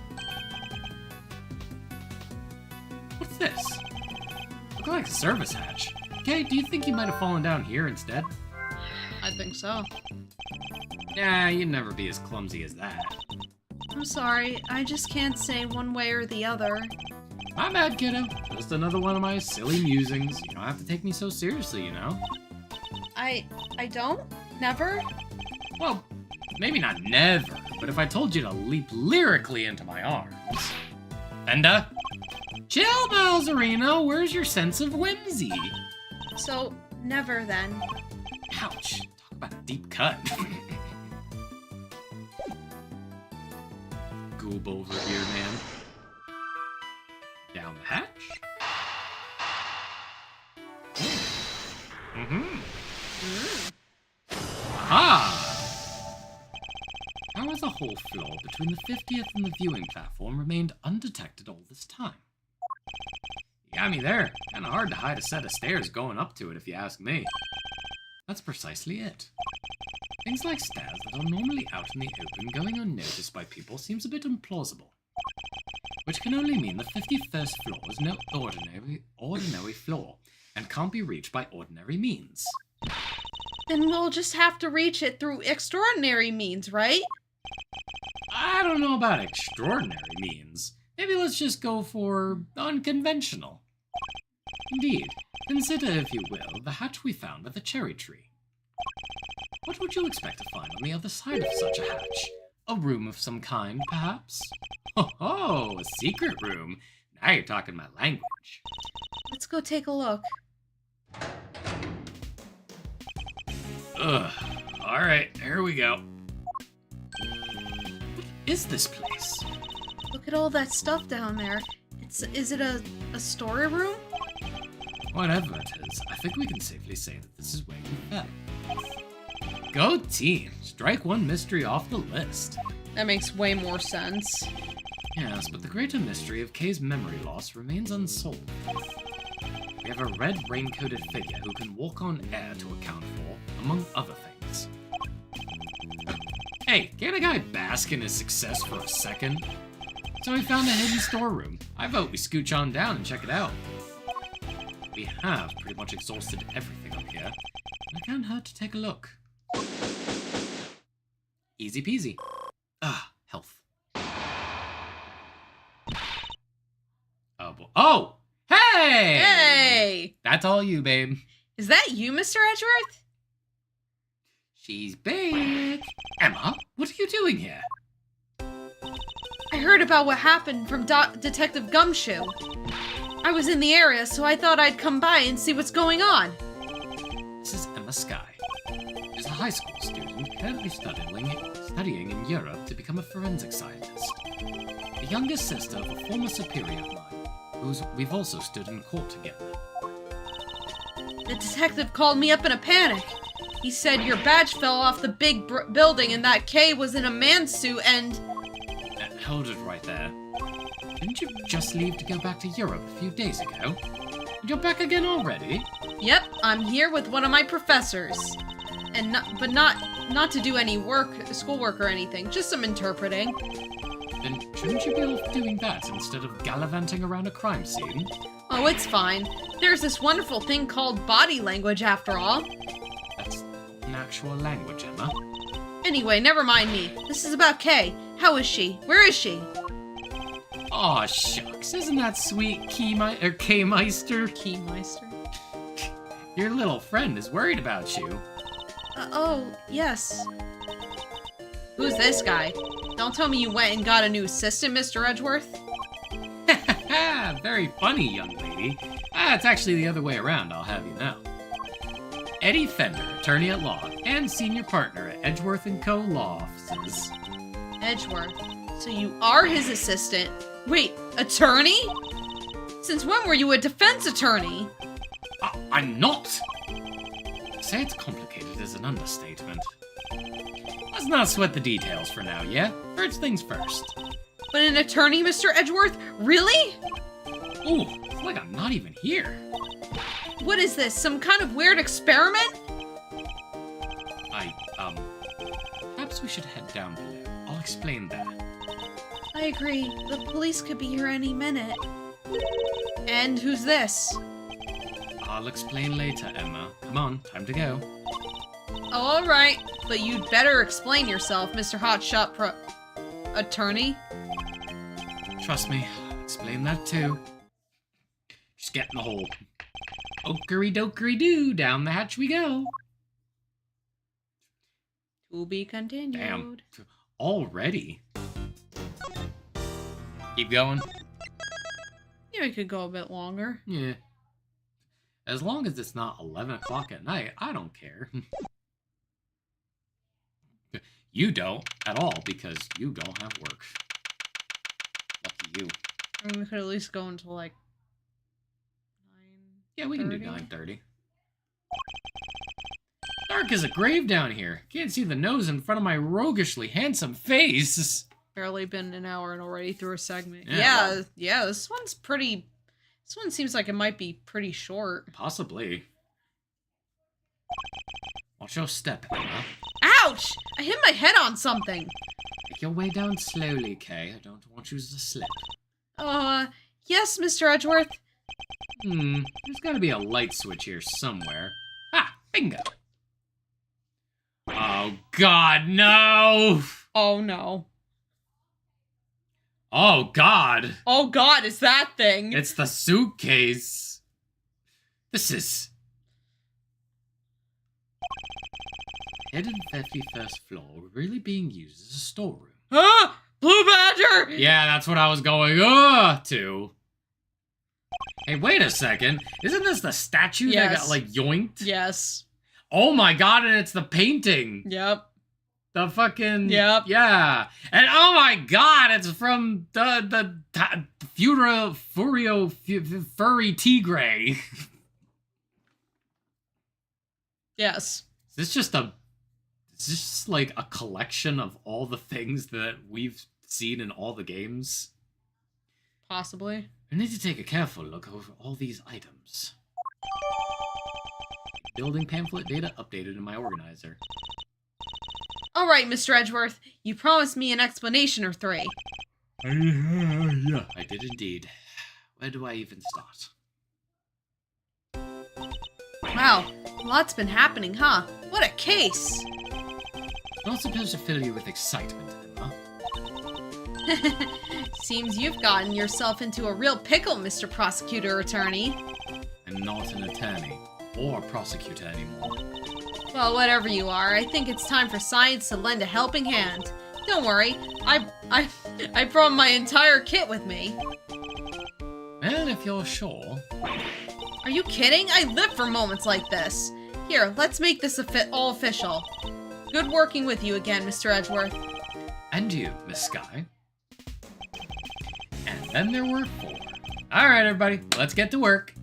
what's this? Looks like a service hatch. Okay, do you think you might have fallen down here instead? I think so. Nah, you'd never be as clumsy as that. I'm sorry, I just can't say one way or the other. My bad, kiddo. Just another one of my silly musings. You don't have to take me so seriously, you know? I don't? Never? Well, maybe not never, but if I told you to leap lyrically into my arms. Fenda? Chill, Balzarino, where's your sense of whimsy? So, never then. Ouch. Talk about a deep cut. Goob over here, man. Down the hatch. Aha! How has a hole floor between the 50th and the viewing platform remained undetected all this time? You got me there. Kinda hard to hide a set of stairs going up to it if you ask me. That's precisely it. Things like stairs that are normally out in the open going unnoticed by people seems a bit implausible. Which can only mean the 51st floor is no ordinary floor, and can't be reached by ordinary means. Then we'll just have to reach it through extraordinary means, right? I don't know about extraordinary means. Maybe let's just go for unconventional. Indeed, consider, if you will, the hatch we found at the cherry tree. What would you expect to find on the other side of such a hatch? A room of some kind, perhaps? Oh, a secret room. Now you're talking my language. Let's go take a look. Ugh. Alright, here we go. What is this place? Look at all that stuff down there. Is it a storeroom? Whatever it is, I think we can safely say that this is where you fell. Go team! Strike one mystery off the list. That makes way more sense. Yes, but the greater mystery of Kay's memory loss remains unsolved. We have a red raincoated figure who can walk on air to account for, among other things. Hey, can't a guy bask in his success for a second? So we found a hidden storeroom. I vote we scooch on down and check it out. We have pretty much exhausted everything up here, and it can't hurt to take a look. Easy peasy. Ah, health. Oh, boy. Oh! Hey! Hey! That's all you, babe. Is that you, Mr. Edgeworth? She's back. Emma, what are you doing here? I heard about what happened from Detective Gumshoe. I was in the area, so I thought I'd come by and see what's going on. This is Emma Skye. She's a high school student currently studying in Europe to become a forensic scientist. The youngest sister of a former superior of mine, whose we've also stood in court together. The detective called me up in a panic. He said your badge fell off the big building and that Kay was in a man suit and... Hold it right there. Didn't you just leave to go back to Europe a few days ago? You're back again already? Yep, I'm here with one of my professors. And not to do any schoolwork or anything, just some interpreting. Then shouldn't you be off doing that instead of gallivanting around a crime scene? Oh, it's fine. There's this wonderful thing called body language after all. That's an actual language, Emma. Anyway, never mind me. This is about Kay. How is she? Where is she? Aw, shucks. Isn't that sweet, K-Meister? Keymeister. Your little friend is worried about you. Oh, yes. Who's this guy? Don't tell me you went and got a new assistant, Mr. Edgeworth. Very funny, young lady. It's actually the other way around, I'll have you know. Eddie Fender, attorney at law, and senior partner at Edgeworth & Co. Law Offices. Edgeworth. So you are his assistant. Wait, attorney? Since when were you a defense attorney? I'm not! Say it's complicated is an understatement. Let's not sweat the details for now, yeah? First things first. But an attorney, Mr. Edgeworth? Really? Ooh, it's like I'm not even here. What is this, some kind of weird experiment? Perhaps we should head down below. I'll explain there. I agree. The police could be here any minute. And who's this? I'll explain later, Emma. Come on, time to go. Oh, all right. But you'd better explain yourself, Mr. Hotshot Attorney. Trust me, I'll explain that too. Just get in the hole. Okery-dokery-doo, down the hatch we go. To be continued. Damn. Already? Keep going. Yeah, we could go a bit longer. Yeah. As long as it's not 11 o'clock at night, I don't care. You don't at all, because you don't have work. Lucky you. I mean, we could at least go until like 9. Yeah, we can do 9:30. Dark as a grave down here. Can't see the nose in front of my roguishly handsome face. Barely been an hour and already through a segment. Yeah, Yeah, this one's pretty. This one seems like it might be pretty short. Possibly. Watch your step, Emma. Ouch! I hit my head on something. Make your way down slowly, Kay. I don't want you to slip. Yes, Mr. Edgeworth. There's gotta be a light switch here somewhere. Ah, bingo! Oh, God, no! Oh no. Oh, God! Oh god, it's that thing! It's the suitcase! This is... Head and 51st floor really being used as a storeroom. Ah! Blue Badger! Yeah, that's what I was going, to. Hey, wait a second. Isn't this the statue that got, like, yoinked? Yes. Oh my god, and it's the painting! Yep. The fucking... Yep. Yeah. And oh my god, it's from the Furry Tigre. Yes. Is this just like a collection of all the things that we've seen in all the games? Possibly. I need to take a careful look over all these items. Building pamphlet data updated in my organizer. All right, Mr. Edgeworth. You promised me an explanation or 3. Yeah, I did indeed. Where do I even start? Wow, lots been happening, huh? What a case! Not supposed to fill you with excitement, Emma. Seems you've gotten yourself into a real pickle, Mr. Prosecutor Attorney. I'm not an attorney or a prosecutor anymore. Well, whatever you are, I think it's time for science to lend a helping hand. Don't worry, I brought my entire kit with me. Well, if you're sure. Are you kidding? I live for moments like this. Here, let's make this all official. Good working with you again, Mr. Edgeworth. And you, Miss Sky. And then there were 4. Alright, everybody, let's get to work.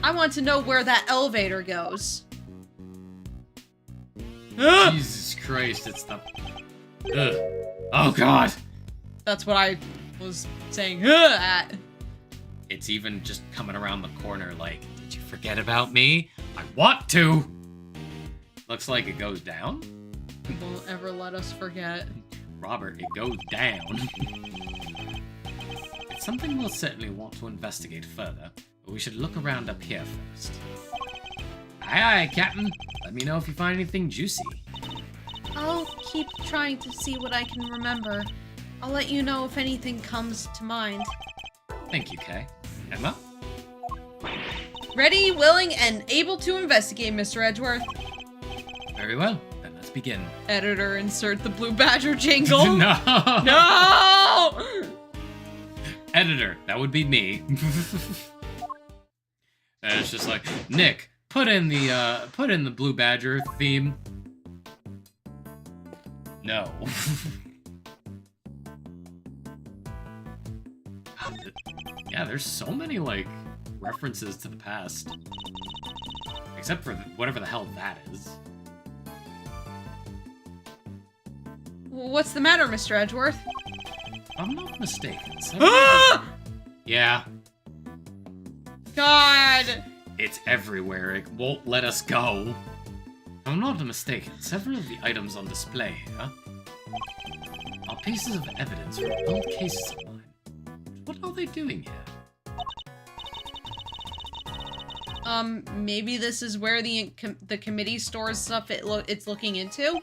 I want to know where that elevator goes. Jesus Christ, it's the... Ugh. Oh, God! That's what I was saying at. It's even just coming around the corner like, did you forget about me? I want to! Looks like it goes down. Don't ever let us forget. Robert, it goes down. It's something we'll certainly want to investigate further, but we should look around up here first. Aye, aye, Captain. Let me know if you find anything juicy. I'll keep trying to see what I can remember. I'll let you know if anything comes to mind. Thank you, Kay. Emma? Ready, willing, and able to investigate, Mr. Edgeworth. Very well. Then let's begin. Editor, insert the Blue Badger jingle. No! No! Editor, that would be me. And it's just like, Nick, put in the Blue Badger theme. No. Yeah, there's so many, like, references to the past. Except for whatever the hell that is. What's the matter, Mr. Edgeworth? If I'm not mistaken. Ah! Yeah, God! it's everywhere. It won't let us go. If I'm not mistaken, several of the items on display here are pieces of evidence from old cases of mine. What are they doing here? Maybe this is where the committee stores stuff it's looking into?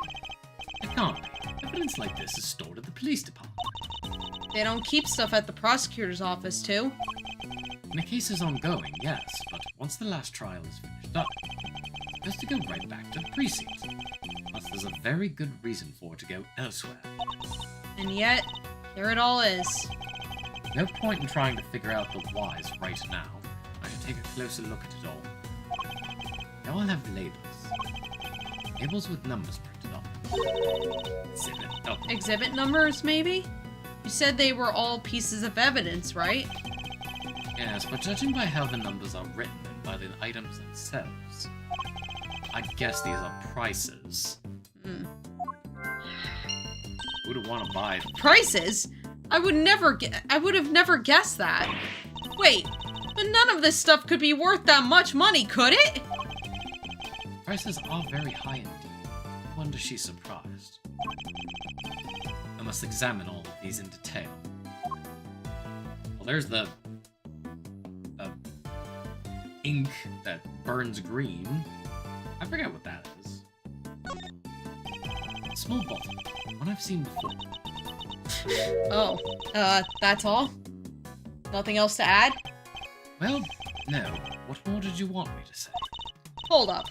It can't be. Evidence like this is stored at the police department. They don't keep stuff at the prosecutor's office, too. And the case is ongoing, yes, but once the last trial is finished up, it's supposed to go right back to the precinct. Plus, there's a very good reason for it to go elsewhere. And yet, here it all is. No point in trying to figure out the whys right now. I should take a closer look at it all. They all have labels. Labels with numbers printed on. Exhibit numbers, maybe? You said they were all pieces of evidence, right? Yes, but judging by how the numbers are written and by the items themselves, I guess these are prices. Who'd want to buy Prices? I would have never guessed that. Wait, but none of this stuff could be worth that much money, could it? prices are very high indeed. No wonder she's surprised. I must examine all of these in detail. Well, there's the ink that burns green. I forget what that is. Small bottle. One I've seen before. Oh, that's all? Nothing else to add? Well, no. What more did you want me to say? Hold up.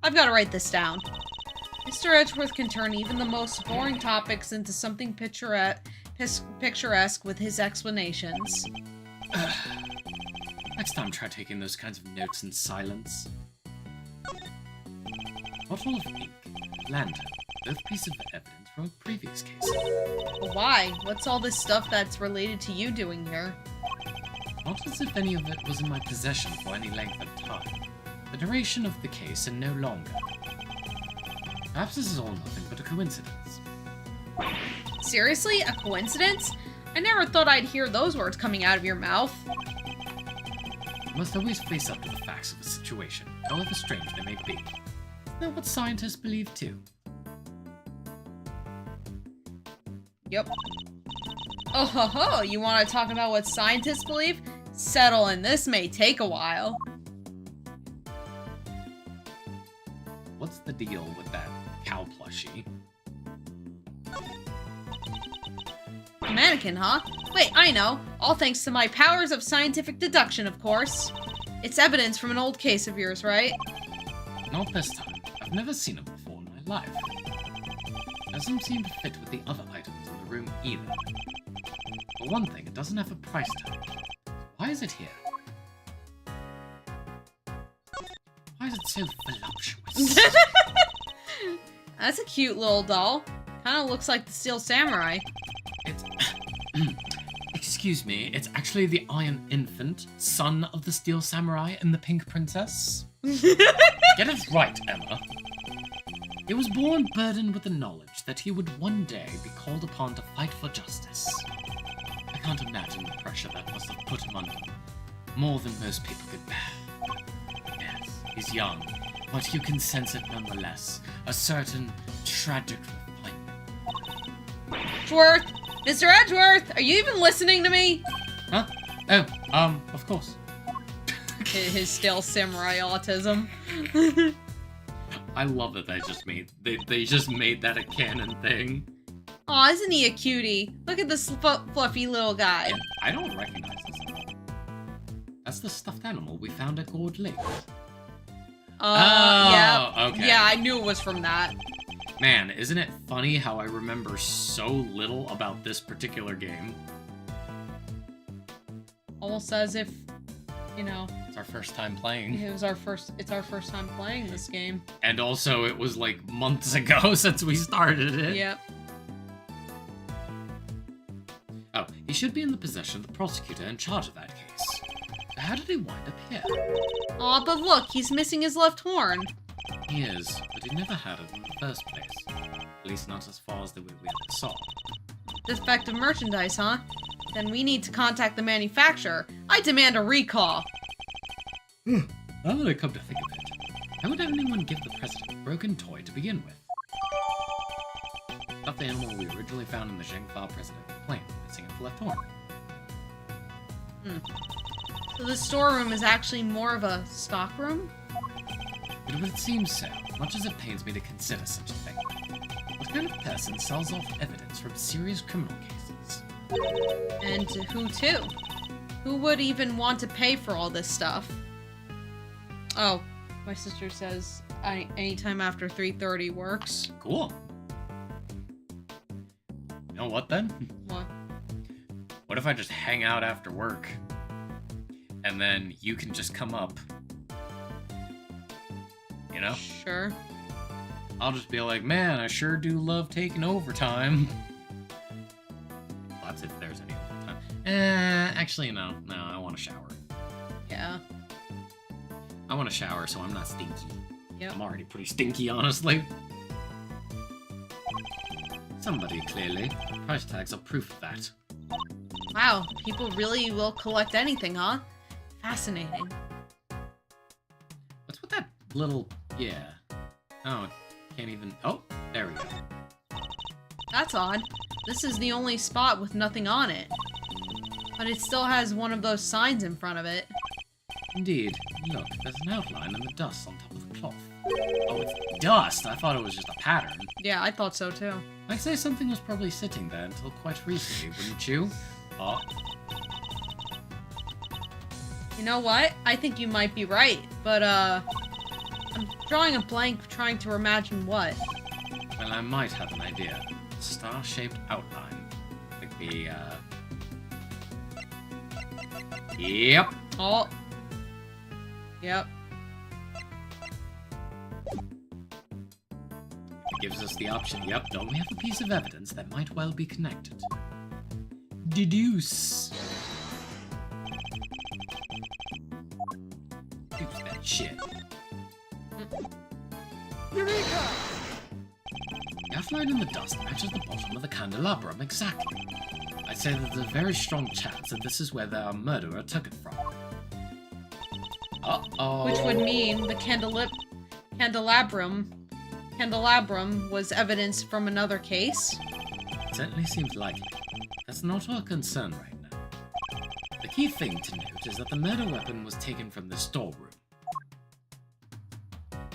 I've got to write this down. Mr. Edgeworth can turn even the most boring topics into something picturesque with his explanations. Next time try taking those kinds of notes in silence. Bottle of ink, lantern, both pieces of evidence from a previous case. But why? What's all this stuff that's related to you doing here? Not as if any of it was in my possession for any length of time. The duration of the case and no longer. Perhaps this is all nothing but a coincidence. Seriously? A coincidence? I never thought I'd hear those words coming out of your mouth. You must always face up to the facts of a situation, however strange they may be. Know what scientists believe too. Yep. Oh ho ho, you want to talk about what scientists believe? Settle in, this may take a while. What's the deal with that cow plushie? A mannequin, huh? Wait, I know. All thanks to my powers of scientific deduction, of course. It's evidence from an old case of yours, right? Not this time. I've never seen it before in my life. Doesn't seem to fit with the other items in the room either. For one thing, it doesn't have a price tag. Why is it here? Why is it so voluptuous? That's a cute little doll. Kinda looks like the Steel Samurai. It's... Excuse me, it's actually the Iron Infant, son of the Steel Samurai and the Pink Princess. Get it right, Emma. He was born burdened with the knowledge that he would one day be called upon to fight for justice. I can't imagine the pressure that must have put him under. More than most people could bear. Yes, he's young, but you can sense it nonetheless. A certain tragic refinement. Edgeworth! Mr. Edgeworth! Are you even listening to me? Huh? Oh, of course. His Steel Samurai autism. I love that they just made that a canon thing. Aw, isn't he a cutie? Look at this fluffy little guy. And I don't recognize this animal. That's the stuffed animal we found at Gourd Lake. Yeah. Okay. Yeah, I knew it was from that. Man, isn't it funny how I remember so little about this particular game? Almost as if, you know, It's our first time playing. it's our first time playing this game. And also, it was like months ago since we started it. Yep. Oh, he should be in the possession of the prosecutor in charge of that case. How did he wind up here? Aw, but look, he's missing his left horn. He is, but he never had it in the first place. At least not as far as the way we ever saw. Defective merchandise, huh? Then we need to contact the manufacturer. I demand a recall. Now that I come to think of it, how would anyone give the president a broken toy to begin with? Not the animal we originally found in the Zhengfa presidential plane, missing its left horn. So the storeroom is actually more of a stock room? It would seem so, much as it pains me to consider such a thing. What kind of person sells off evidence from serious criminal cases? And who to? Who would even want to pay for all this stuff? Oh, my sister says anytime after 3:30 works. Cool. You know what then? What? What if I just hang out after work? and then you can just come up. You know? Sure. I'll just be like, man, I sure do love taking overtime. That's if there's any overtime. Actually, no, I want to shower. Yeah. I want to shower so I'm not stinky. Yep. I'm already pretty stinky, honestly. Somebody, clearly. Price tags are proof of that. Wow, people really will collect anything, huh? Fascinating. What's with that little... Yeah. Oh, can't even... Oh, there we go. That's odd. This is the only spot with nothing on it. But it still has one of those signs in front of it. Indeed. Look, there's an outline in the dust on top of the cloth. Oh, it's dust! I thought it was just a pattern. Yeah, I thought so too. I'd say something was probably sitting there until quite recently, wouldn't you? Oh. You know what? I think you might be right, but I'm drawing a blank trying to imagine what. Well, I might have an idea. Star-shaped outline. Like the, Yep. Oh. Yep. It gives us the option. Yep, don't we have a piece of evidence that might well be connected? Deduce. Deduce that shit. Eureka! The outline in the dust matches the bottom of the candelabrum exactly. I'd say that there's a very strong chance that this is where the murderer took it from. Uh-oh. Which would mean the candelabrum was evidence from another case. It certainly seems likely. That's not our concern right now. The key thing to note is that the murder weapon was taken from the storeroom.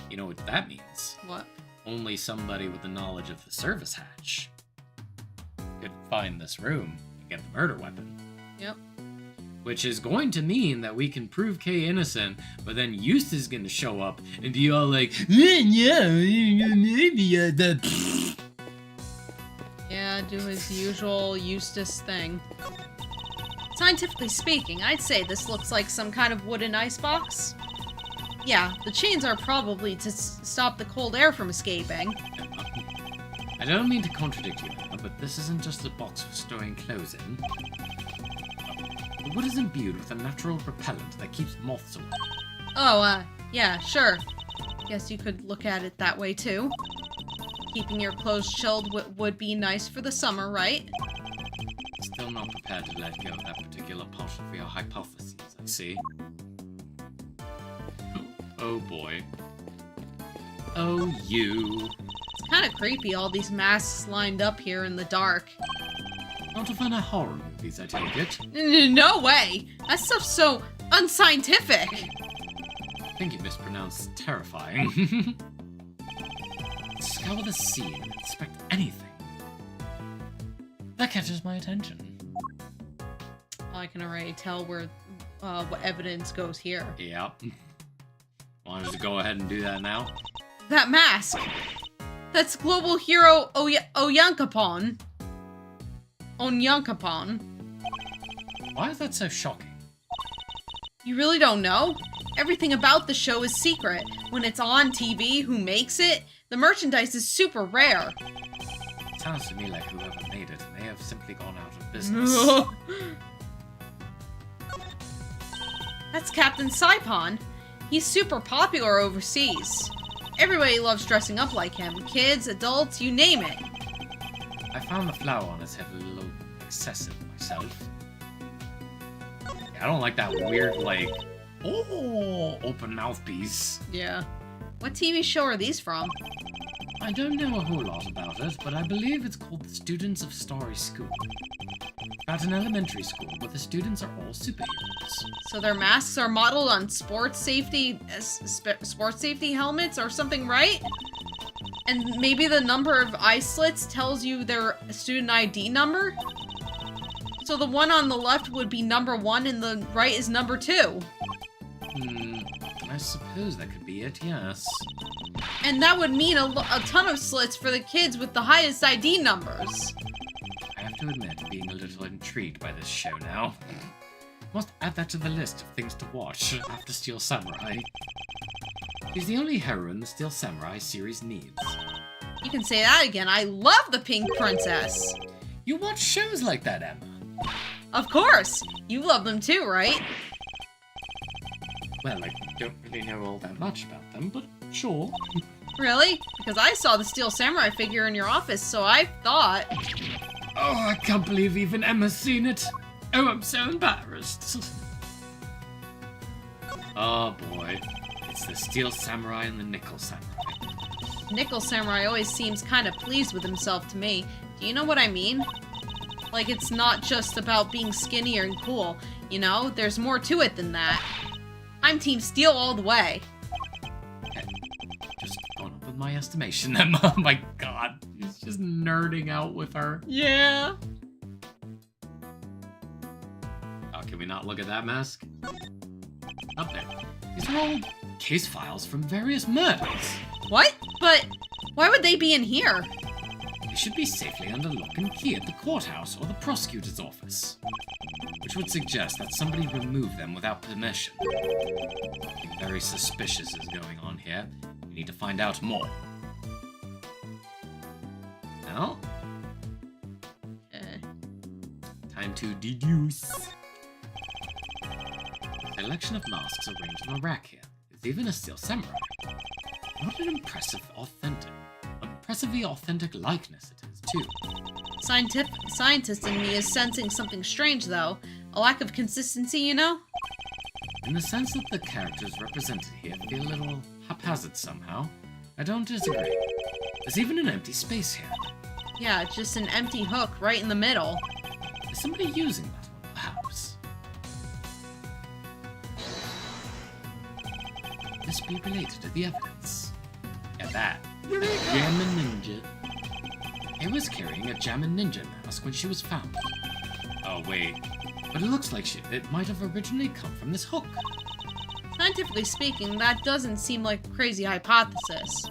You know what that means? What? Only somebody with the knowledge of the service hatch could find this room and get the murder weapon. Yep. Which is going to mean that we can prove Kay innocent, but then Eustace is going to show up and be all like, yeah, maybe the... Yeah, do his usual Eustace thing. Scientifically speaking, I'd say this looks like some kind of wooden icebox. Yeah, the chains are probably to stop the cold air from escaping. I don't mean to contradict you, Emma, but this isn't just a box for storing clothes in. The wood is imbued with a natural repellent that keeps moths away. Oh, yeah, sure. Guess you could look at it that way, too. Keeping your clothes chilled would be nice for the summer, right? Still not prepared to let go of that particular portion for your hypotheses, I see. Oh boy. Oh, you. It's kind of creepy, all these masks lined up here in the dark. Not a fan of horror movies, I take it. No way! That stuff's so unscientific! I think you mispronounced terrifying. Scour the scene and inspect anything. That catches my attention. I can already tell where, what evidence goes here. Yep. Want us to go ahead and do that now? That mask! That's global hero Onyankopon. Onyankopon. Why is that so shocking? You really don't know? Everything about the show is secret. When it's on TV, who makes it? The merchandise is super rare. It sounds to me like whoever made it may have simply gone out of business. That's Captain Saipon. He's super popular overseas. Everybody loves dressing up like him. Kids, adults, you name it. I found the flower on his head a little excessive myself. I don't like that weird, like, oh, open mouthpiece. Yeah. What TV show are these from? I don't know a whole lot about it, but I believe it's called The Students of Starry School. About an elementary school where the students are all superheroes. So their masks are modeled on sports safety helmets or something, right? And maybe the number of eye slits tells you their student ID number? So the one on the left would be number 1 and the right is number 2. I suppose that could be it, yes. And that would mean a ton of slits for the kids with the highest ID numbers. I have to admit, being a little intrigued by this show now. Must add that to the list of things to watch after Steel Samurai. She's the only heroine the Steel Samurai series needs. You can say that again. I love the Pink Princess. You watch shows like that, Emma? Of course. You love them too, right? Well, I don't really know all that much about them, but sure. Really? Because I saw the Steel Samurai figure in your office, so I thought... Oh, I can't believe even Emma's seen it. Oh, I'm so embarrassed. Oh boy. It's the Steel Samurai and the Nickel Samurai. Nickel Samurai always seems kind of pleased with himself to me. Do you know what I mean? Like, it's not just about being skinny and cool, you know? There's more to it than that. I'm Team Steel all the way. Okay. Just gone up with my estimation, Emma. Oh my god. He's just nerding out with her. Yeah. Oh, can we not look at that mask? Up there. These are all case files from various murders. What? But why would they be in here? They should be safely under lock and key at the courthouse or the prosecutor's office. Which would suggest that somebody removed them without permission. Something very suspicious is going on here. We need to find out more. Well, time to deduce. A collection of masks arranged in a rack here. There's even a Steel Samurai. What an impressively authentic likeness it is, too. Scientist in me is sensing something strange, though. A lack of consistency, you know? In the sense that the characters represented here feel a little haphazard somehow. I don't disagree. There's even an empty space here. Yeah, just an empty hook right in the middle. Is somebody using that one, perhaps? Could this be related to the evidence? Yeah, that. Jammin' Ninja. He was carrying a Jammin' Ninja mask when she was found. Oh, wait. But it looks like it might have originally come from this hook. Scientifically speaking, that doesn't seem like a crazy hypothesis.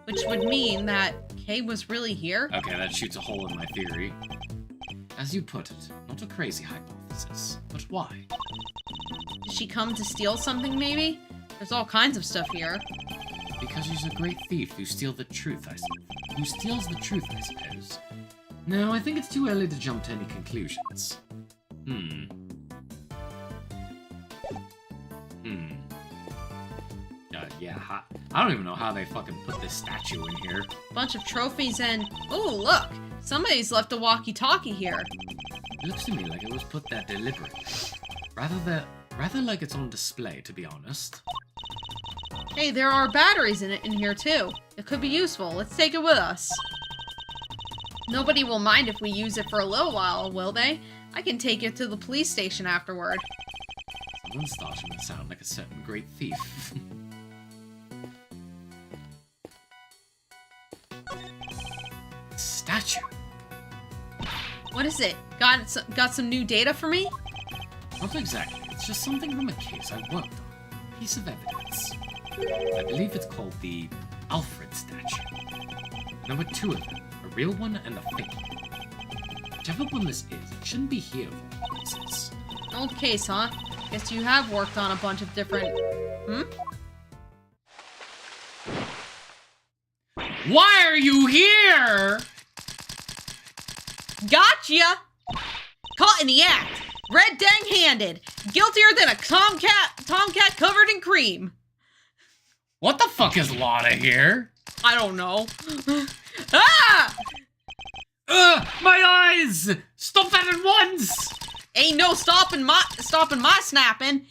Which would mean that Kay was really here? Okay, that shoots a hole in my theory. As you put it, not a crazy hypothesis. But why? Did she come to steal something, maybe? There's all kinds of stuff here. Because she's a great thief who steals the truth, I suppose. No, I think it's too early to jump to any conclusions. Yeah, I don't even know how they fucking put this statue in here. Bunch of trophies and... Oh, look! Somebody's left a walkie-talkie here. It looks to me like it was put there deliberately. Rather like it's on display, to be honest. Hey, there are batteries in here too. It could be useful. Let's take it with us. Nobody will mind if we use it for a little while, will they? I can take it to the police station afterward. Someone's starting to sound like a certain great thief. Statue. What is it? Got some new data for me? Not exactly. It's just something from a case I worked on. A piece of evidence. I believe it's called the Alfred statue. There were two of them, a real one and a fake one. Whichever one this is, it shouldn't be here for all instance. Old case, huh? Guess you have worked on a bunch of different... Why are you here? Gotcha! Caught in the act. Red dang-handed. Guiltier than a tomcat covered in cream. What the fuck is Lotta here? I don't know. Ah! My eyes! Stop that at once! Ain't no stopping my snapping.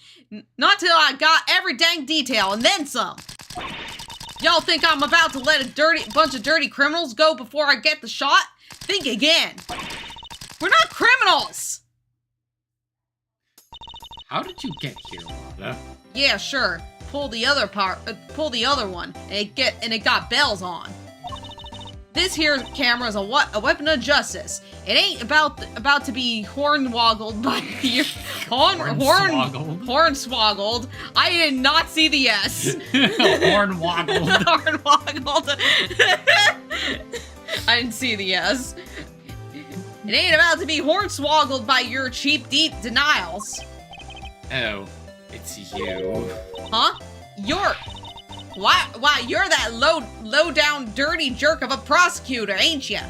Not till I got every dang detail and then some. Y'all think I'm about to let a bunch of dirty criminals go before I get the shot? Think again. We're not criminals. How did you get here, Lotta? Yeah, sure. Pull the other one, and it got bells on. This here camera is a weapon of justice. It ain't about to be hornswoggled by your hornswoggled. I did not see the S. Hornwoggled. Hornwoggled. I didn't see the S. It ain't about to be hornswoggled by your cheap, deep denials. Oh, it's you. Huh? Why, you're that low down, dirty jerk of a prosecutor, ain't ya?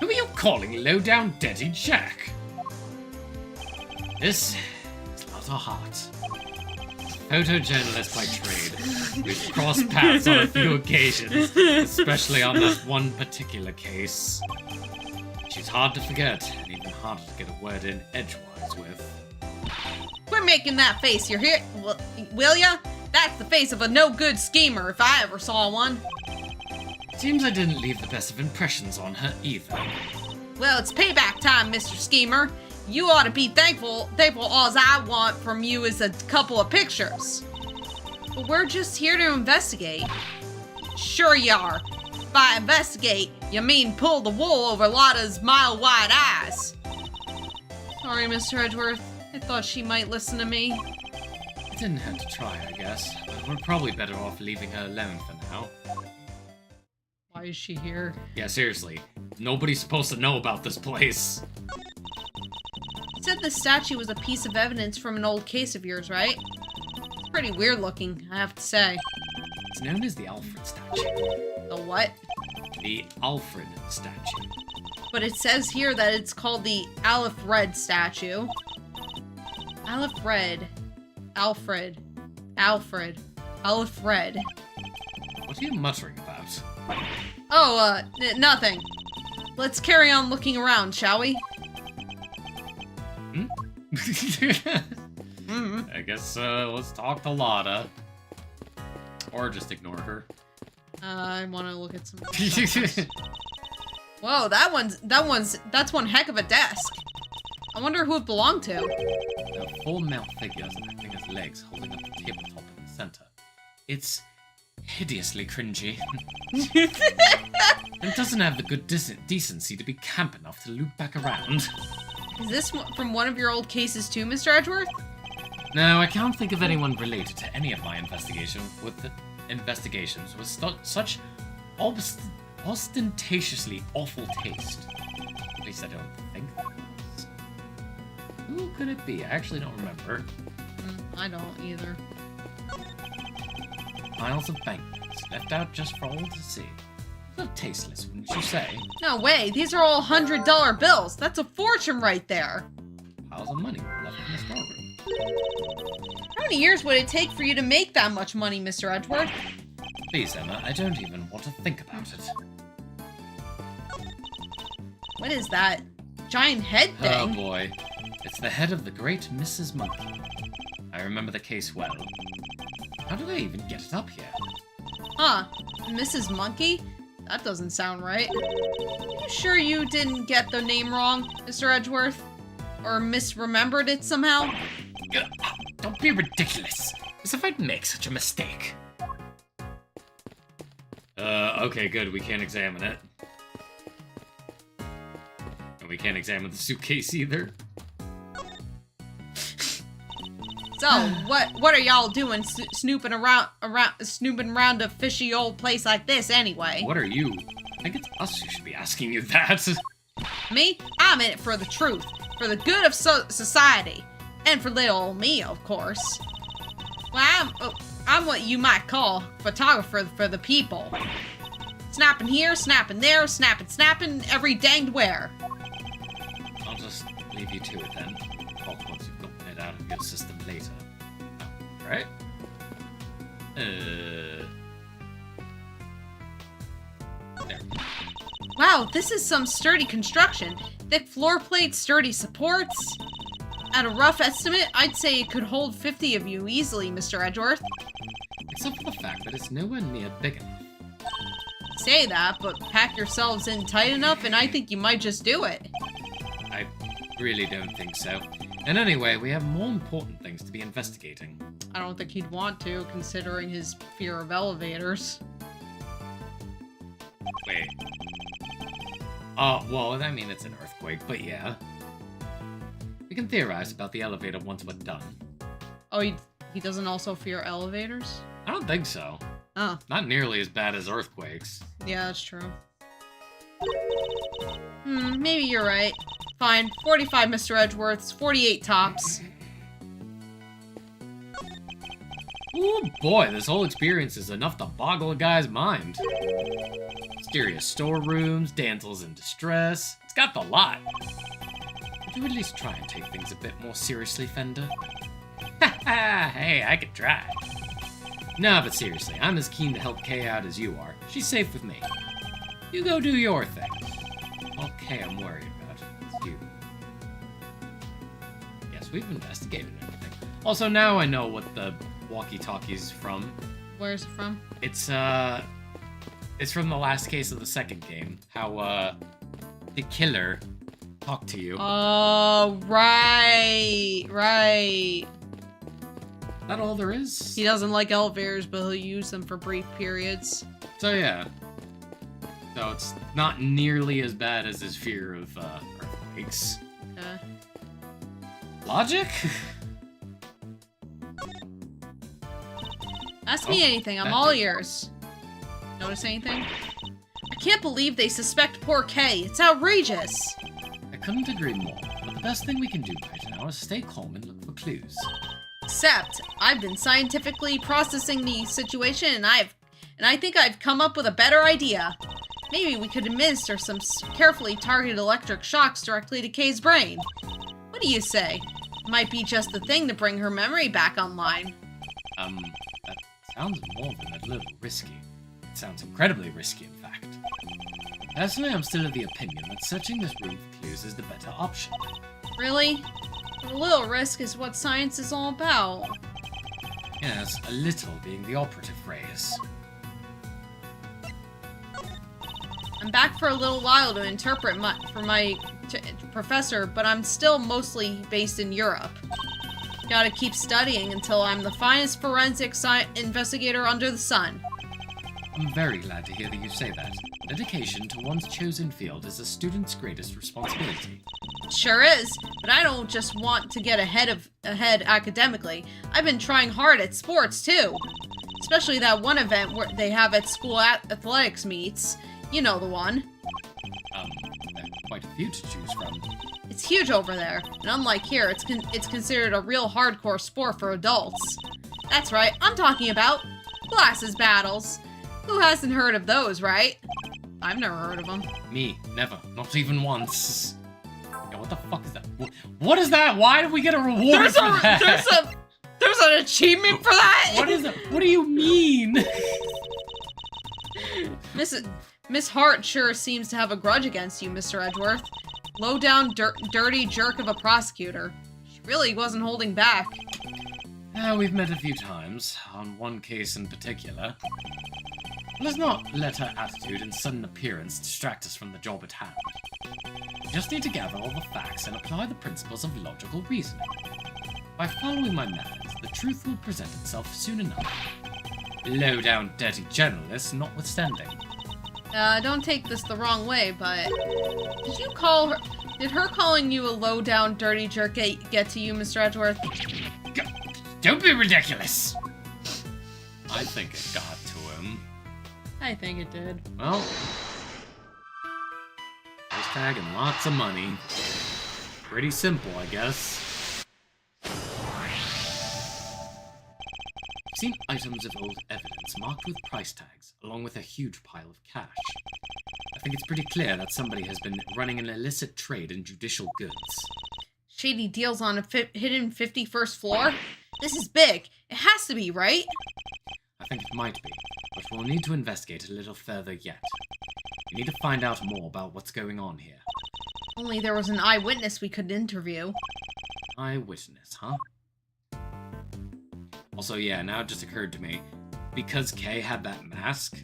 Who are you calling low-down Daddy Jack? This is not a heart. Photojournalist by trade. We've crossed paths on a few occasions, especially on that one particular case. She's hard to forget, and even harder to get a word in edgewise with. Quit making that face. You're here, will ya? That's the face of a no-good schemer, if I ever saw one. Seems I didn't leave the best of impressions on her either. Well, it's payback time, Mr. Schemer. You ought to be thankful all I want from you is a couple of pictures. But we're just here to investigate. Sure you are. By investigate, you mean pull the wool over Lotta's mile-wide eyes. Sorry, Mr. Edgeworth. I thought she might listen to me. I didn't have to try, I guess, but we're probably better off leaving her alone for now. Why is she here? Yeah, seriously. Nobody's supposed to know about this place. You said the statue was a piece of evidence from an old case of yours, right? It's pretty weird looking, I have to say. It's known as the Alfred statue. The what? The Alfred statue. But it says here that it's called the Alfred statue. Alfred. What are you muttering about? Oh, nothing. Let's carry on looking around, shall we? I guess, let's talk to Lotta. Or just ignore her. I want to look at some stuff. Whoa, that's one heck of a desk. I wonder who it belonged to. There are 4 male figures acting as legs holding up the tabletop in the center. It's hideously cringy. It doesn't have the good decency to be camp enough to loop back around. Is this from one of your old cases too, Mr. Edgeworth? No, I can't think of anyone related to any of my investigations with such ostentatiously awful taste. At least I don't think that was. Who could it be? I actually don't remember. I don't either. Piles of banknotes, left out just for all to see. A little tasteless, wouldn't you say? No way, these are all $100 bills. That's a fortune right there. Piles of money were left in the storeroom. How many years would it take for you to make that much money, Mr. Edgeworth? Please, Emma, I don't even want to think about it. What is that? Giant head thing? Oh boy. It's the head of the great Mrs. Monkey. I remember the case well. How did I even get it up here? Huh. Mrs. Monkey? That doesn't sound right. You sure you didn't get the name wrong, Mr. Edgeworth? Or misremembered it somehow? Don't be ridiculous. As if I'd make such a mistake. Okay, good. We can't examine it. And we can't examine the suitcase either. So, what are y'all doing snooping around a fishy old place like this anyway? What are you? I think it's us who should be asking you that. Me? I'm in it for the truth, for the good of society, and for little old me, of course. Well, I'm what you might call photographer for the people. Snapping here, snapping there, snapping every danged where. I'll just leave you to it then. Talk once you've gotten it out of your system later. Right? There. Wow, this is some sturdy construction. Thick floor plates, sturdy supports. At a rough estimate, I'd say it could hold 50 of you easily, Mr. Edgeworth. Except for the fact that it's nowhere near big enough. Say that, but pack yourselves in tight enough and I think you might just do it. I really don't think so. And anyway, we have more important things to be investigating. I don't think he'd want to, considering his fear of elevators. Wait. Oh, well, I mean, it's an earthquake, but yeah. We can theorize about the elevator once we're done. Oh, he doesn't also fear elevators? I don't think so. Oh. Not nearly as bad as earthquakes. Yeah, that's true. Maybe you're right. Fine, 45 Mr. Edgeworths, 48 tops. Oh boy, this whole experience is enough to boggle a guy's mind. Mysterious storerooms, damsels in distress. It's got the lot. Would you at least try and take things a bit more seriously, Fender? Hey, I could try. Nah, but seriously, I'm as keen to help Kay out as you are. She's safe with me. You go do your thing. All Kay I'm worried about is you. Yes, we've investigated everything. Also, now I know what the walkie-talkie's from. Where's it from? It's from the last case of the second game. How, the killer talked to you. Oh, right. Is that all there is? He doesn't like elevators, but he'll use them for brief periods. So yeah. So it's not nearly as bad as his fear of earthquakes. Logic? Ask me anything, I'm all ears. Notice anything? I can't believe they suspect poor Kay. It's outrageous. I couldn't agree more. But the best thing we can do right now is stay calm and look for clues. Except, I've been scientifically processing the situation, and I think I've come up with a better idea. Maybe we could administer some carefully targeted electric shocks directly to Kay's brain. What do you say? Might be just the thing to bring her memory back online. That sounds more than a little risky. It sounds incredibly risky, in fact. Personally, I'm still of the opinion that searching this room for clues is the better option. Really? A little risk is what science is all about. Yes, a little being the operative phrase. I'm back for a little while to interpret for my professor, but I'm still mostly based in Europe. Gotta keep studying until I'm the finest forensic investigator under the sun. I'm very glad to hear that you say that. Dedication to one's chosen field is a student's greatest responsibility. Sure is, but I don't just want to get ahead academically. I've been trying hard at sports too. Especially that one event where they have at school athletics meets. You know the one. There are quite a few to choose from. It's huge over there, and unlike here, it's considered a real hardcore sport for adults. That's right, I'm talking about glasses battles. Who hasn't heard of those, right? I've never heard of them. Me, never. Not even once. Yeah, what the fuck is that? What is that? Why did we get a reward for that? There's an achievement for that? What is it? What do you mean? Miss Hart sure seems to have a grudge against you, Mr. Edgeworth. Low-down, dirty jerk of a prosecutor. She really wasn't holding back. We've met a few times, on one case in particular. Let's not let her attitude and sudden appearance distract us from the job at hand. We just need to gather all the facts and apply the principles of logical reasoning. By following my methods, the truth will present itself soon enough. Low-down, dirty journalists notwithstanding. Don't take this the wrong way, but did her calling you a low-down, dirty jerk get to you, Mr. Edgeworth? Don't be ridiculous! I think it got to him. I think it did. Well, price tag and lots of money. Pretty simple, I guess. I've seen items of old evidence marked with price tags, along with a huge pile of cash. I think it's pretty clear that somebody has been running an illicit trade in judicial goods. Shady deals on a hidden 51st floor? This is big. It has to be, right? I think it might be, but we'll need to investigate a little further yet. We need to find out more about what's going on here. Only there was an eyewitness we could interview. Eyewitness, huh? Also, yeah, now it just occurred to me, because Kay had that mask,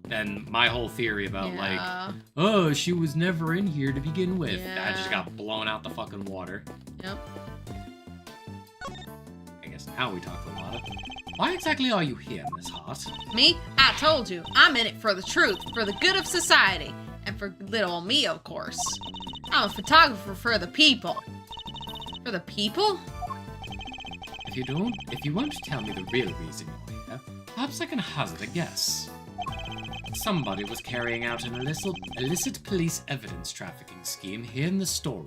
then my whole theory about, like, oh, she was never in here to begin with, that just got blown out the fucking water. Yep. I guess now we talk a lot. Why exactly are you here, Miss Hart? Me? I told you. I'm in it for the truth, for the good of society, and for little me, of course. I'm a photographer for the people. For the people? If you won't tell me the real reason you're here, perhaps I can hazard a guess. Somebody was carrying out an illicit police evidence trafficking scheme here in the storeroom.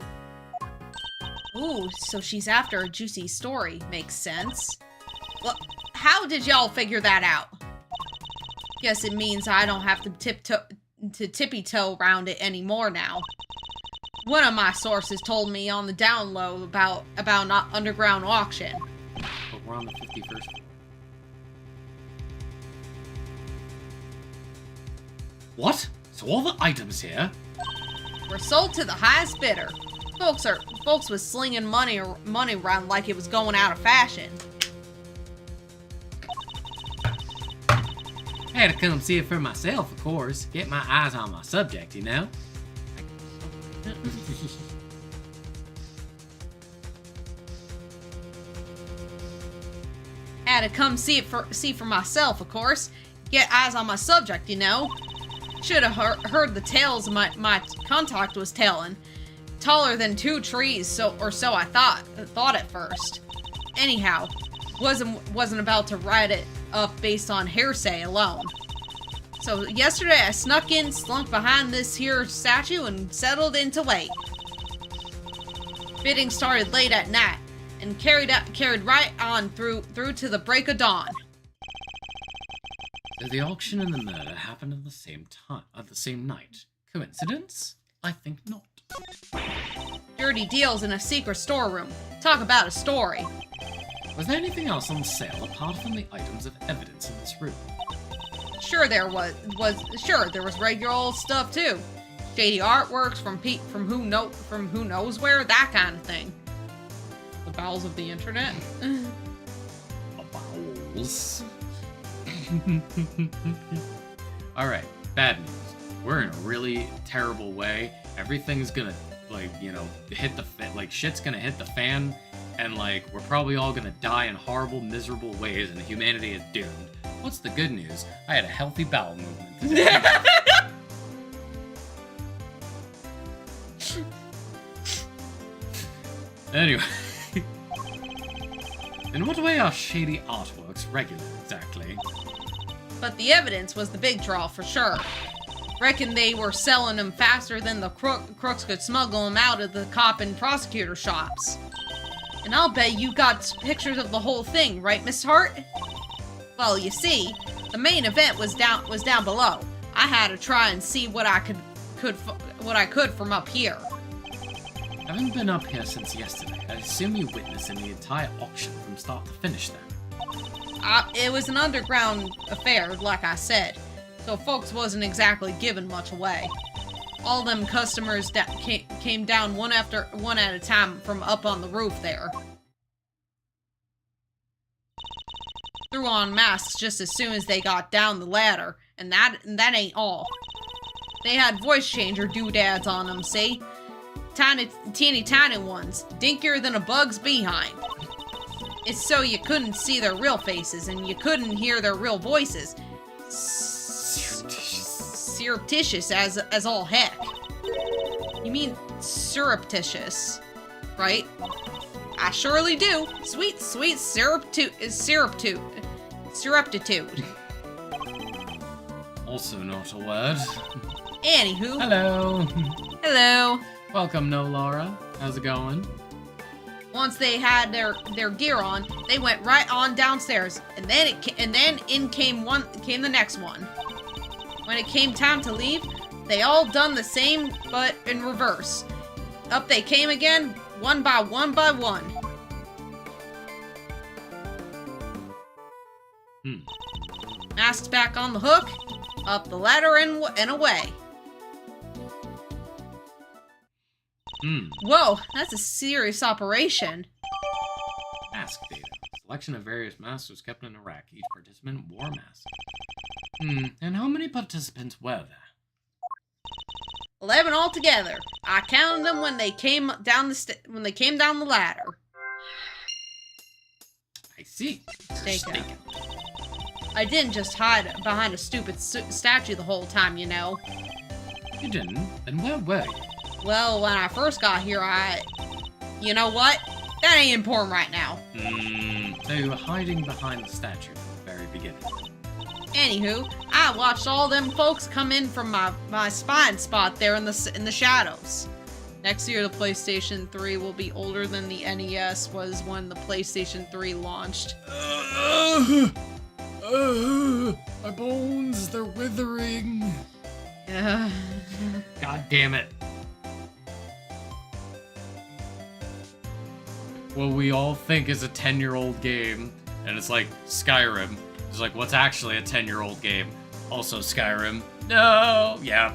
Ooh, so she's after a juicy story. Makes sense. Well, how did y'all figure that out? Guess it means I don't have to tippy-toe around it anymore now. One of my sources told me on the down low about an underground auction. But we're on the 51st floor. What? So all the items here? Were sold to the highest bidder. Folks was slinging money around like it was going out of fashion. I had to come see it for myself, of course. Get my eyes on my subject, you know? Had to come see for myself, of course. Get eyes on my subject, you know? Should have heard the tales my contact was telling. Taller than 2 trees, so I thought at first. Anyhow, wasn't about to write it up based on hearsay alone. So yesterday I snuck in, slunk behind this here statue, and settled in to wait. Bidding started late at night and carried right on through to the break of dawn. So the auction and the murder happened at the same time, at the same night. Coincidence? I think not. Dirty deals in a secret storeroom. Talk about a story. Was there anything else on sale apart from the items of evidence in this room? Sure there was regular old stuff too. Shady artworks from who knows where, that kind of thing. The bowels of the internet. Bowels. Alright, bad news. We're in a really terrible way. Everything's gonna, hit the fan. Shit's gonna hit the fan, and, we're probably all gonna die in horrible, miserable ways, and humanity is doomed. What's the good news? I had a healthy bowel movement today. Anyway. In what way are shady artworks regular, exactly? But the evidence was the big draw for sure. Reckon they were selling them faster than the crooks could smuggle them out of the cop and prosecutor shops. And I'll bet you got pictures of the whole thing, right, Miss Hart? Well, you see, the main event was down below. I had to try and see what I could from up here. Having been up here since yesterday, I assume you witnessed the entire auction from start to finish then. It was an underground affair, like I said, so folks wasn't exactly giving much away. All them customers came down one at a time from up on the roof there. Threw on masks just as soon as they got down the ladder, and that ain't all. They had voice changer doodads on them, see? Teeny tiny ones, dinkier than a bug's behind. It's so you couldn't see their real faces, and you couldn't hear their real voices. Surreptitious as all heck. You mean surreptitious, right? I surely do. Sweet surreptitude. Also not a word. Anywho. Hello. Hello. Welcome, No Laura. How's it going? Once they had their gear on, they went right on downstairs, and then in came the next one. When it came time to leave, they all done the same, but in reverse. Up they came again, one by one by one. Masks back on the hook, up the ladder and away. Whoa, that's a serious operation. Mask data. Selection of various masks was kept in a rack. Each participant wore a mask. And how many participants were there? 11 altogether. I counted them when they came down the ladder. I see. Stakeout. I didn't just hide behind a stupid statue the whole time, you know. You didn't? Then where were you? Well, when I first got here, you know what? That ain't important right now. So you were hiding behind the statue from the very beginning. Anywho, I watched all them folks come in from my spine spot there in the shadows. Next year, the PlayStation 3 will be older than the NES was when the PlayStation 3 launched. My bones, they're withering. Yeah. God damn it. What we all think is a 10-year-old game, and it's like Skyrim. It's like, what's actually a 10-year-old game? Also Skyrim. No! Yeah.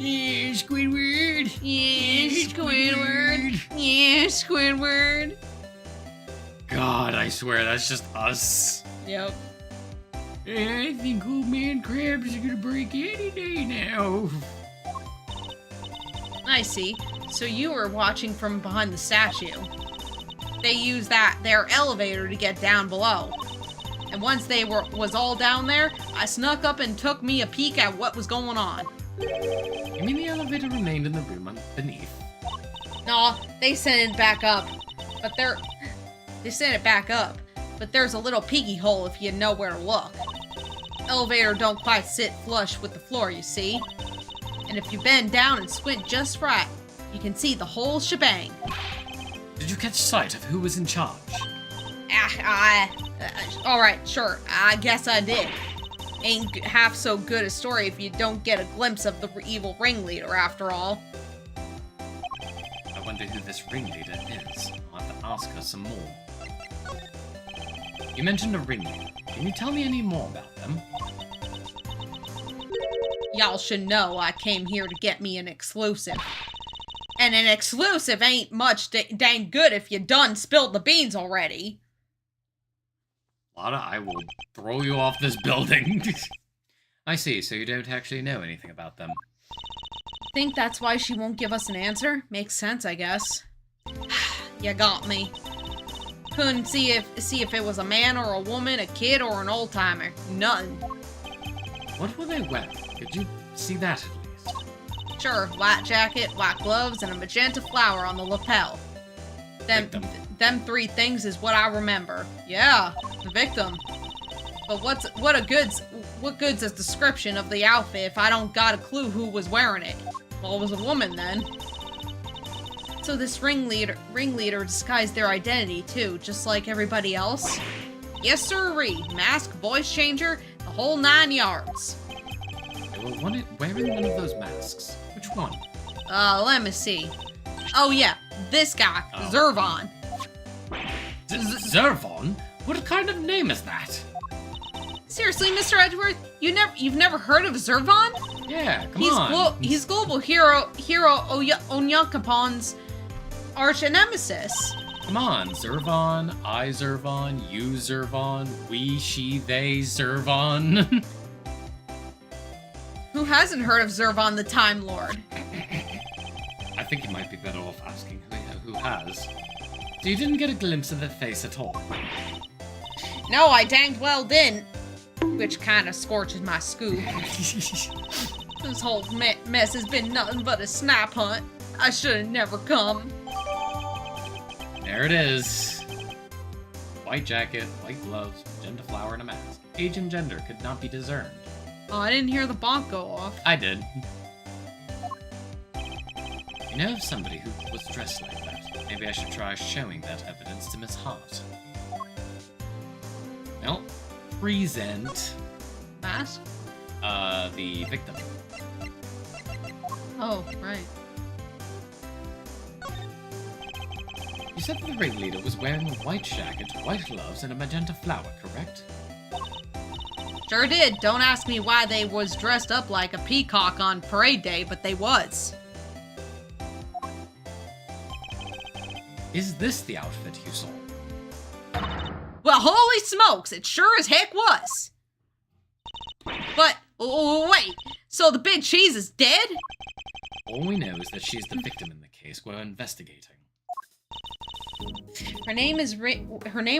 Yeah, Squidward! Yeah, Squidward! Yeah, Squidward! God, I swear, that's just us. Yep. I think old man Krabs are gonna break any day now. I see. So you were watching from behind the statue. They used their elevator to get down below. And once they was all down there, I snuck up and took me a peek at what was going on. You mean the elevator remained in the room beneath? No, they sent it back up. But they sent it back up. But there's a little peeky hole if you know where to look. Elevator don't quite sit flush with the floor, you see. And if you bend down and squint just right, you can see the whole shebang. Did you catch sight of who was in charge? Alright, sure, I guess I did. Ain't half so good a story if you don't get a glimpse of the evil ringleader, after all. I wonder who this ringleader is. I'll have to ask her some more. You mentioned a ringleader. Can you tell me any more about them? Y'all should know I came here to get me an exclusive. And an exclusive ain't much dang good if you done spilled the beans already. Lana, I will throw you off this building. I see, so you don't actually know anything about them. Think that's why she won't give us an answer? Makes sense, I guess. You got me. Couldn't see if it was a man or a woman, a kid or an old-timer. None. What were they wearing? Could you see that at least? Sure, white jacket, white gloves, and a magenta flower on the lapel. Them three things is what I remember. Yeah, the victim. But what good's a description of the outfit if I don't got a clue who was wearing it? Well, it was a woman then. So this ringleader disguised their identity too, just like everybody else? Yes sirree, mask, voice changer, the whole 9 yards. They were wearing one of those masks. Which one? Let me see. Oh yeah, this guy, Oh. Zervon. Zervon? What kind of name is that? Seriously, Mr. Edgeworth, you've never heard of Zervon? Yeah, come on. He's global hero Onyankapon's arch nemesis. Come on, Zervon, I Zervon, you Zervon, we, she, they, Zervon. Who hasn't heard of Zervon the Time Lord? I think you might be better off asking who has. So you didn't get a glimpse of their face at all? No, I danged well didn't. Which kind of scorches my scoop. This whole mess has been nothing but a snap hunt. I should have never come. There it is. White jacket, white gloves, magenta flower, and a mask. Age and gender could not be discerned. Oh, I didn't hear the bonk go off. I did. You know of somebody who was dressed like that? Maybe I should try showing that evidence to Miss Hart. No. Present. Mask? The victim. Oh, right. You said that the ringleader was wearing a white jacket, white gloves, and a magenta flower, correct? Sure did. Don't ask me why they was dressed up like a peacock on parade day, but they was. Is this the outfit you saw? Well, holy smokes, it sure as heck was. But, wait, so the big cheese is dead? All we know is that she's the victim in the case we're investigating. Her name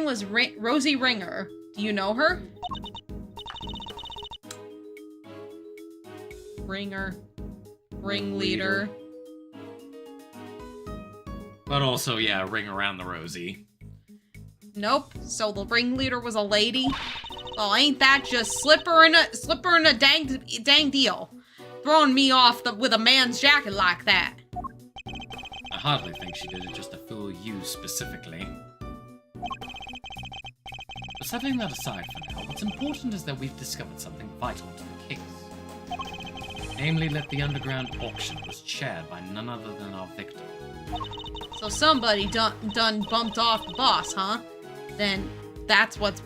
was Rosie Ringer. Do you know her? Ringleader. But also, yeah, ring around the rosy. Nope. So the ringleader was a lady? Well, ain't that just slipper in a dang deal? Throwing me off with a man's jacket like that. hardly think she did it just to fool you specifically. But setting that aside for now, what's important is that we've discovered something vital to the case. Namely, that the underground auction was chaired by none other than our victim. So somebody done bumped off the boss, huh? Then that's what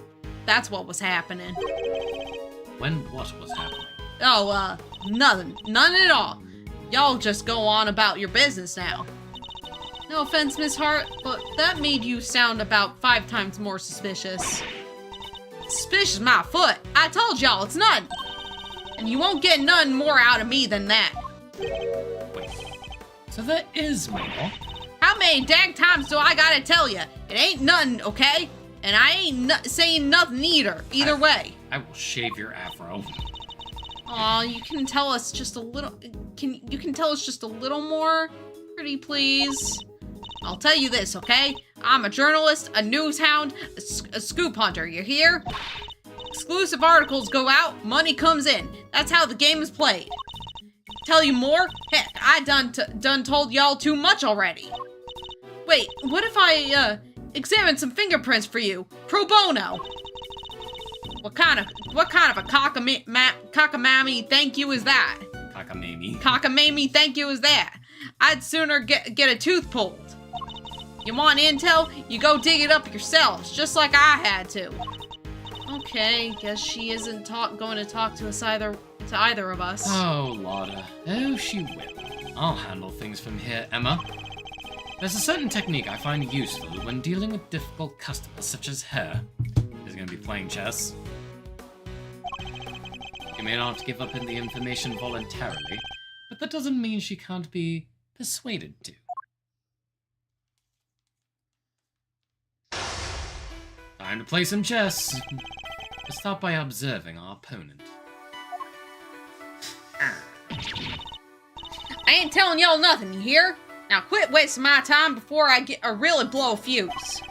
was happening. When what was happening? Oh, nothing. None at all. Y'all just go on about your business now. No offense, Miss Hart, but that made you sound about 5 times more suspicious. Suspicious my foot. I told y'all it's none. And you won't get none more out of me than that. Wait. So there is more? How many dang times do I gotta tell you? It ain't none, okay? And I ain't saying nothing either way. I will shave your afro. Aw, you can tell us just a little. You can tell us just a little more, pretty please. I'll tell you this, okay? I'm a journalist, a news hound, a scoop hunter. You hear? Exclusive articles go out, money comes in. That's how the game is played. Tell you more? Heck, I done told y'all too much already. Wait, what if I examine some fingerprints for you, pro bono? What kind of a cockamamie thank you is that? Cockamamie thank you is that? I'd sooner get a tooth pulled. You want intel? You go dig it up yourselves, just like I had to. Okay, guess she isn't going to talk to either of us. Oh, Lotta. Oh, she will. I'll handle things from here, Emma. There's a certain technique I find useful when dealing with difficult customers such as her. Is going to be playing chess. You may not give up in the information voluntarily, but that doesn't mean she can't be persuaded to. Time to play some chess. Let's start by observing our opponent. I ain't telling y'all nothing, you hear? Now quit wasting my time before I really blow a fuse.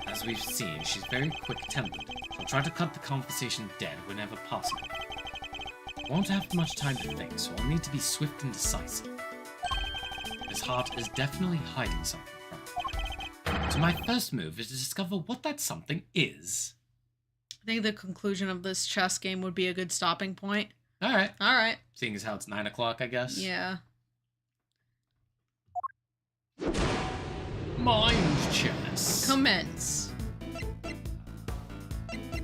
As we've seen, she's very quick-tempered. She'll try to cut the conversation dead whenever possible. Won't have much time to think, so I'll need to be swift and decisive. This heart is definitely hiding something from me. So my first move is to discover what that something is. I think the conclusion of this chess game would be a good stopping point. Alright. Seeing as how it's 9 o'clock, I guess. Yeah. Mind chess. Commence.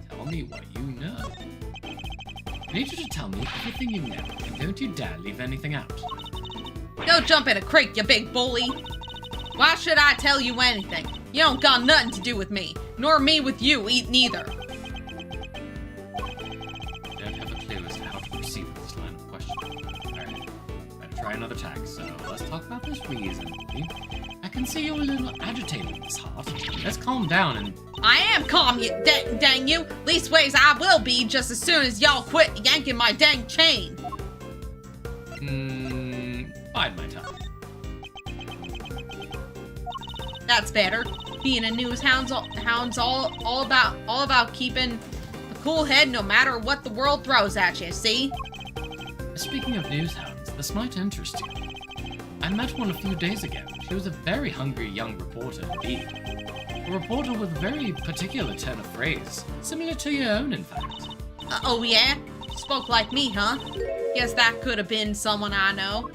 Tell me what you know. I need you to tell me everything you know, and don't you dare leave anything out. Don't jump in a crate, you big bully. Why should I tell you anything? You don't got nothing to do with me, nor me with you neither. I don't have a clue as to how to proceed with this line of questioning. Alright, better try another tack, so let's talk about this reasonably. I can see you're a little agitated, Miss Hart. Let's calm down and... I am calm, you dang you. Leastways I will be just as soon as y'all quit yanking my dang chain. Bide my time. That's better. Being a news hound's all about keeping a cool head no matter what the world throws at you, see? Speaking of news hounds, this might interest you. I met one a few days ago. She was a very hungry young reporter indeed. A reporter with a very particular turn of phrase, similar to your own, in fact. Oh yeah? Spoke like me, huh? Guess that could have been someone I know.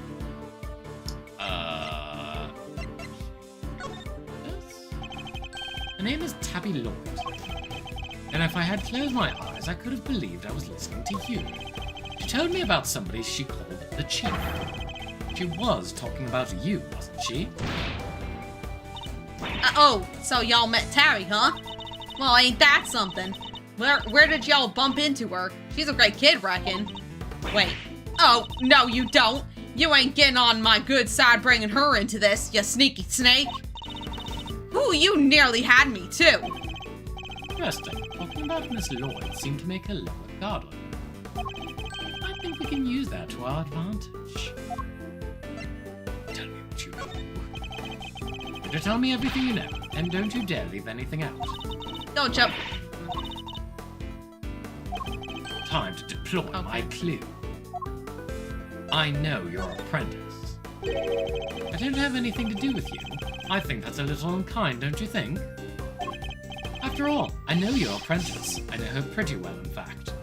Her name is Tabby Lloyd. And if I had closed my eyes, I could have believed I was listening to you. She told me about somebody she called the Chief. She was talking about you, wasn't she? Oh, so y'all met Tabby, huh? Well, ain't that something? Where did y'all bump into her? She's a great kid, reckon. Wait. Oh, no you don't. You ain't getting on my good side bringing her into this, you sneaky snake. Ooh, you nearly had me, too. Interesting. Talking about Miss Lloyd seemed to make her lower guard on you. I think we can use that to our advantage. Tell me what you know. Better tell me everything you know, and don't you dare leave anything out. Don't jump. Time to deploy my clue. I know your apprentice. I don't have anything to do with you. I think that's a little unkind, don't you think? After all, I know your apprentice. I know her pretty well, in fact.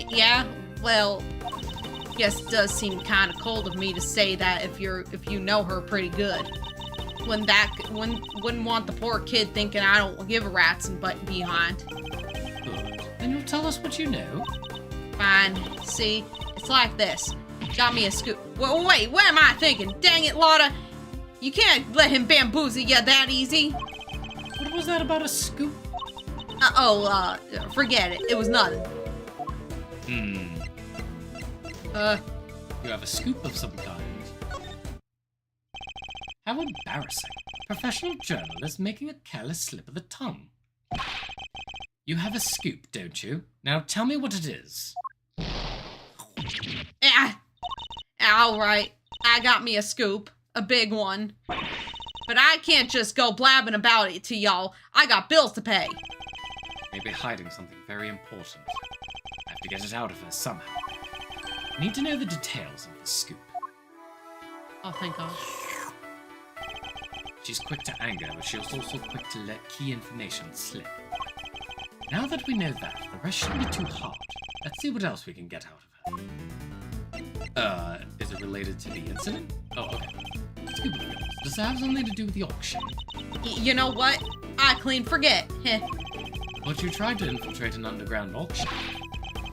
Yeah, well, guess it does seem kind of cold of me to say that if you know her pretty good. Wouldn't want the poor kid thinking I don't give a rat's and butt behind. Good. Then you'll tell us what you know. Fine. See, it's like this. Got me a scoop. Wait, what am I thinking? Dang it, Lotta. You can't let him bamboozle you that easy. What was that about a scoop? Forget it. It was nothing. You have a scoop of some kind. How embarrassing. Professional journalist making a careless slip of the tongue. You have a scoop, don't you? Now tell me what it is. Alright. I got me a scoop. A big one. But I can't just go blabbing about it to y'all. I got bills to pay. Maybe hiding something very important. I have to get it out of her somehow. I need to know the details of the scoop. Oh, thank God. She's quick to anger, but she's also quick to let key information slip. Now that we know that, the rest shouldn't be too hard. Let's see what else we can get out of her. Is it related to the incident? Oh, okay. Scoop of goods. Does it have something to do with the auction? You know what? I clean forget. Heh. But you tried to infiltrate an underground auction.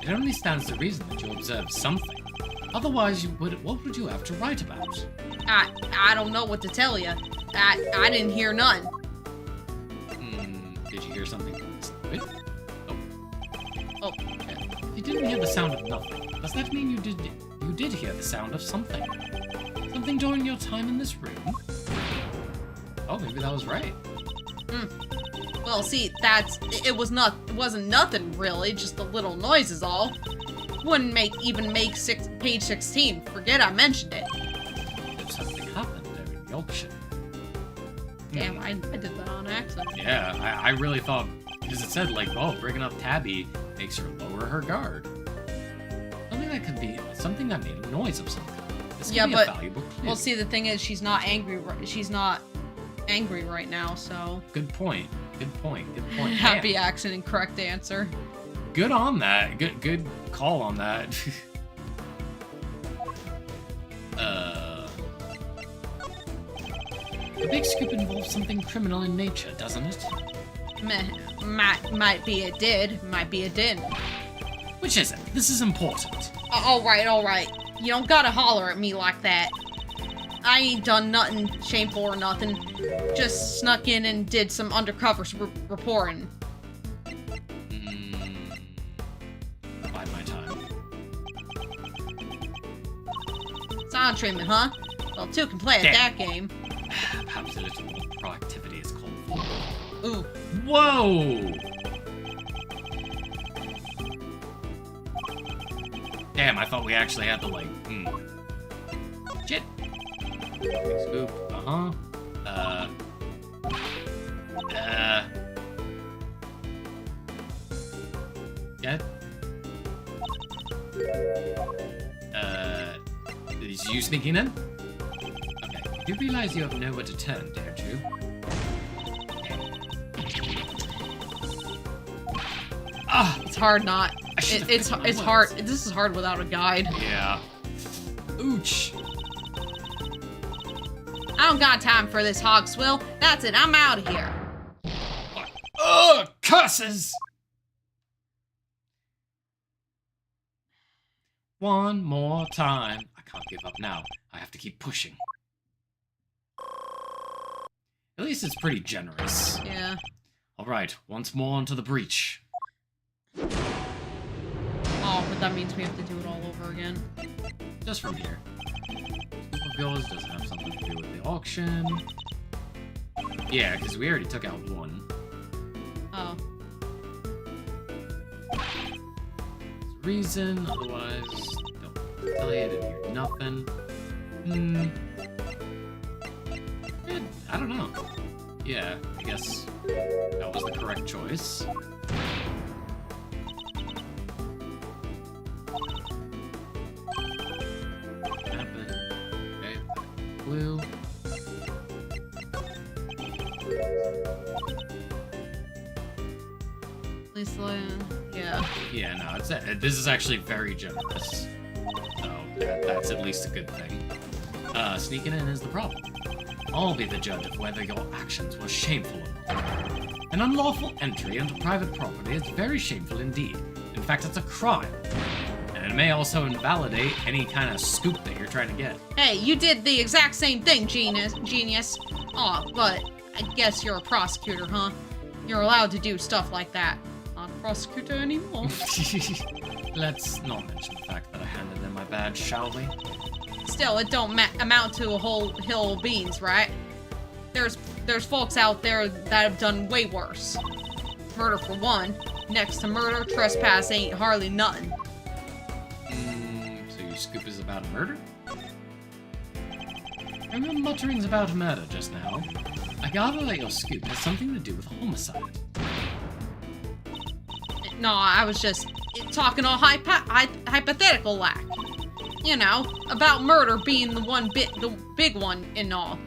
It only stands to reason that you observed something. Otherwise, what would you have to write about? I don't know what to tell you. I didn't hear none. Did you hear something from this noise? Oh. If you didn't hear the sound of nothing, does that mean you did hear the sound of something? Something during your time in this room? Oh, maybe that was right. Well, see, it wasn't nothing really, just a little noise is all. Wouldn't even make page 16. Forget I mentioned it. If something happened during the auction. Damn, I did that on accident. Yeah, I really thought, because it said, like, oh, bringing up Tabby makes her lower her guard. Something that made a noise of some kind. This could be a valuable clue. Well, see, the thing is, she's not angry right now, so. Good point. Happy accident, correct answer. Good on that. Good call on that. The big scoop involves something criminal in nature, doesn't it? Might be it did, might be it didn't. Which is it? This is important. Alright. You don't gotta holler at me like that. I ain't done nothing shameful or nothing. Just snuck in and did some undercover reporting. Bide my time. Sound treatment, huh? Well, two can play at that game. Perhaps a little more proactivity is called for. Ooh. Whoa! Damn, I thought we actually had to, like, Shit. Big scoop, Get. Is you sneaking in? Okay, you realize you have nowhere to turn, don't you? Ah! It's hard not. It's hard. This is hard without a guide. Yeah. Ooch. I don't got time for this hog swill. That's it. I'm out of here. Ugh! Curses! One more time. I can't give up now. I have to keep pushing. At least it's pretty generous. Yeah. Alright, once more onto the breach. Oh, but that means we have to do it all over again. Just from here. Scoop of yours doesn't have something to do with the auction. Yeah, because we already took out one. Oh. There's a reason, otherwise, don't tell you, I didn't hear nothing. I don't know. Yeah, I guess that was the correct choice. At least, yeah. Yeah, no, this is actually very generous. So that's at least a good thing. Sneaking in is the problem. I'll be the judge of whether your actions were shameful or not. An unlawful entry into private property is very shameful indeed. In fact, it's a crime. And it may also invalidate any kind of scoop that you're trying to get. Hey, you did the exact same thing, genius. Aw, but I guess you're a prosecutor, huh? You're allowed to do stuff like that. Not a prosecutor anymore. Let's not mention the fact that I handed in my badge, shall we? Still, it don't amount to a whole hill of beans, right? There's folks out there that have done way worse. Murder for one. Next to murder, trespass ain't hardly nothing. So your scoop is about a murder? I heard mutterings about a murder just now. I gather that your scoop has something to do with homicide. No, I was just talking all hypothetical lack. You know, about murder being the big one and all.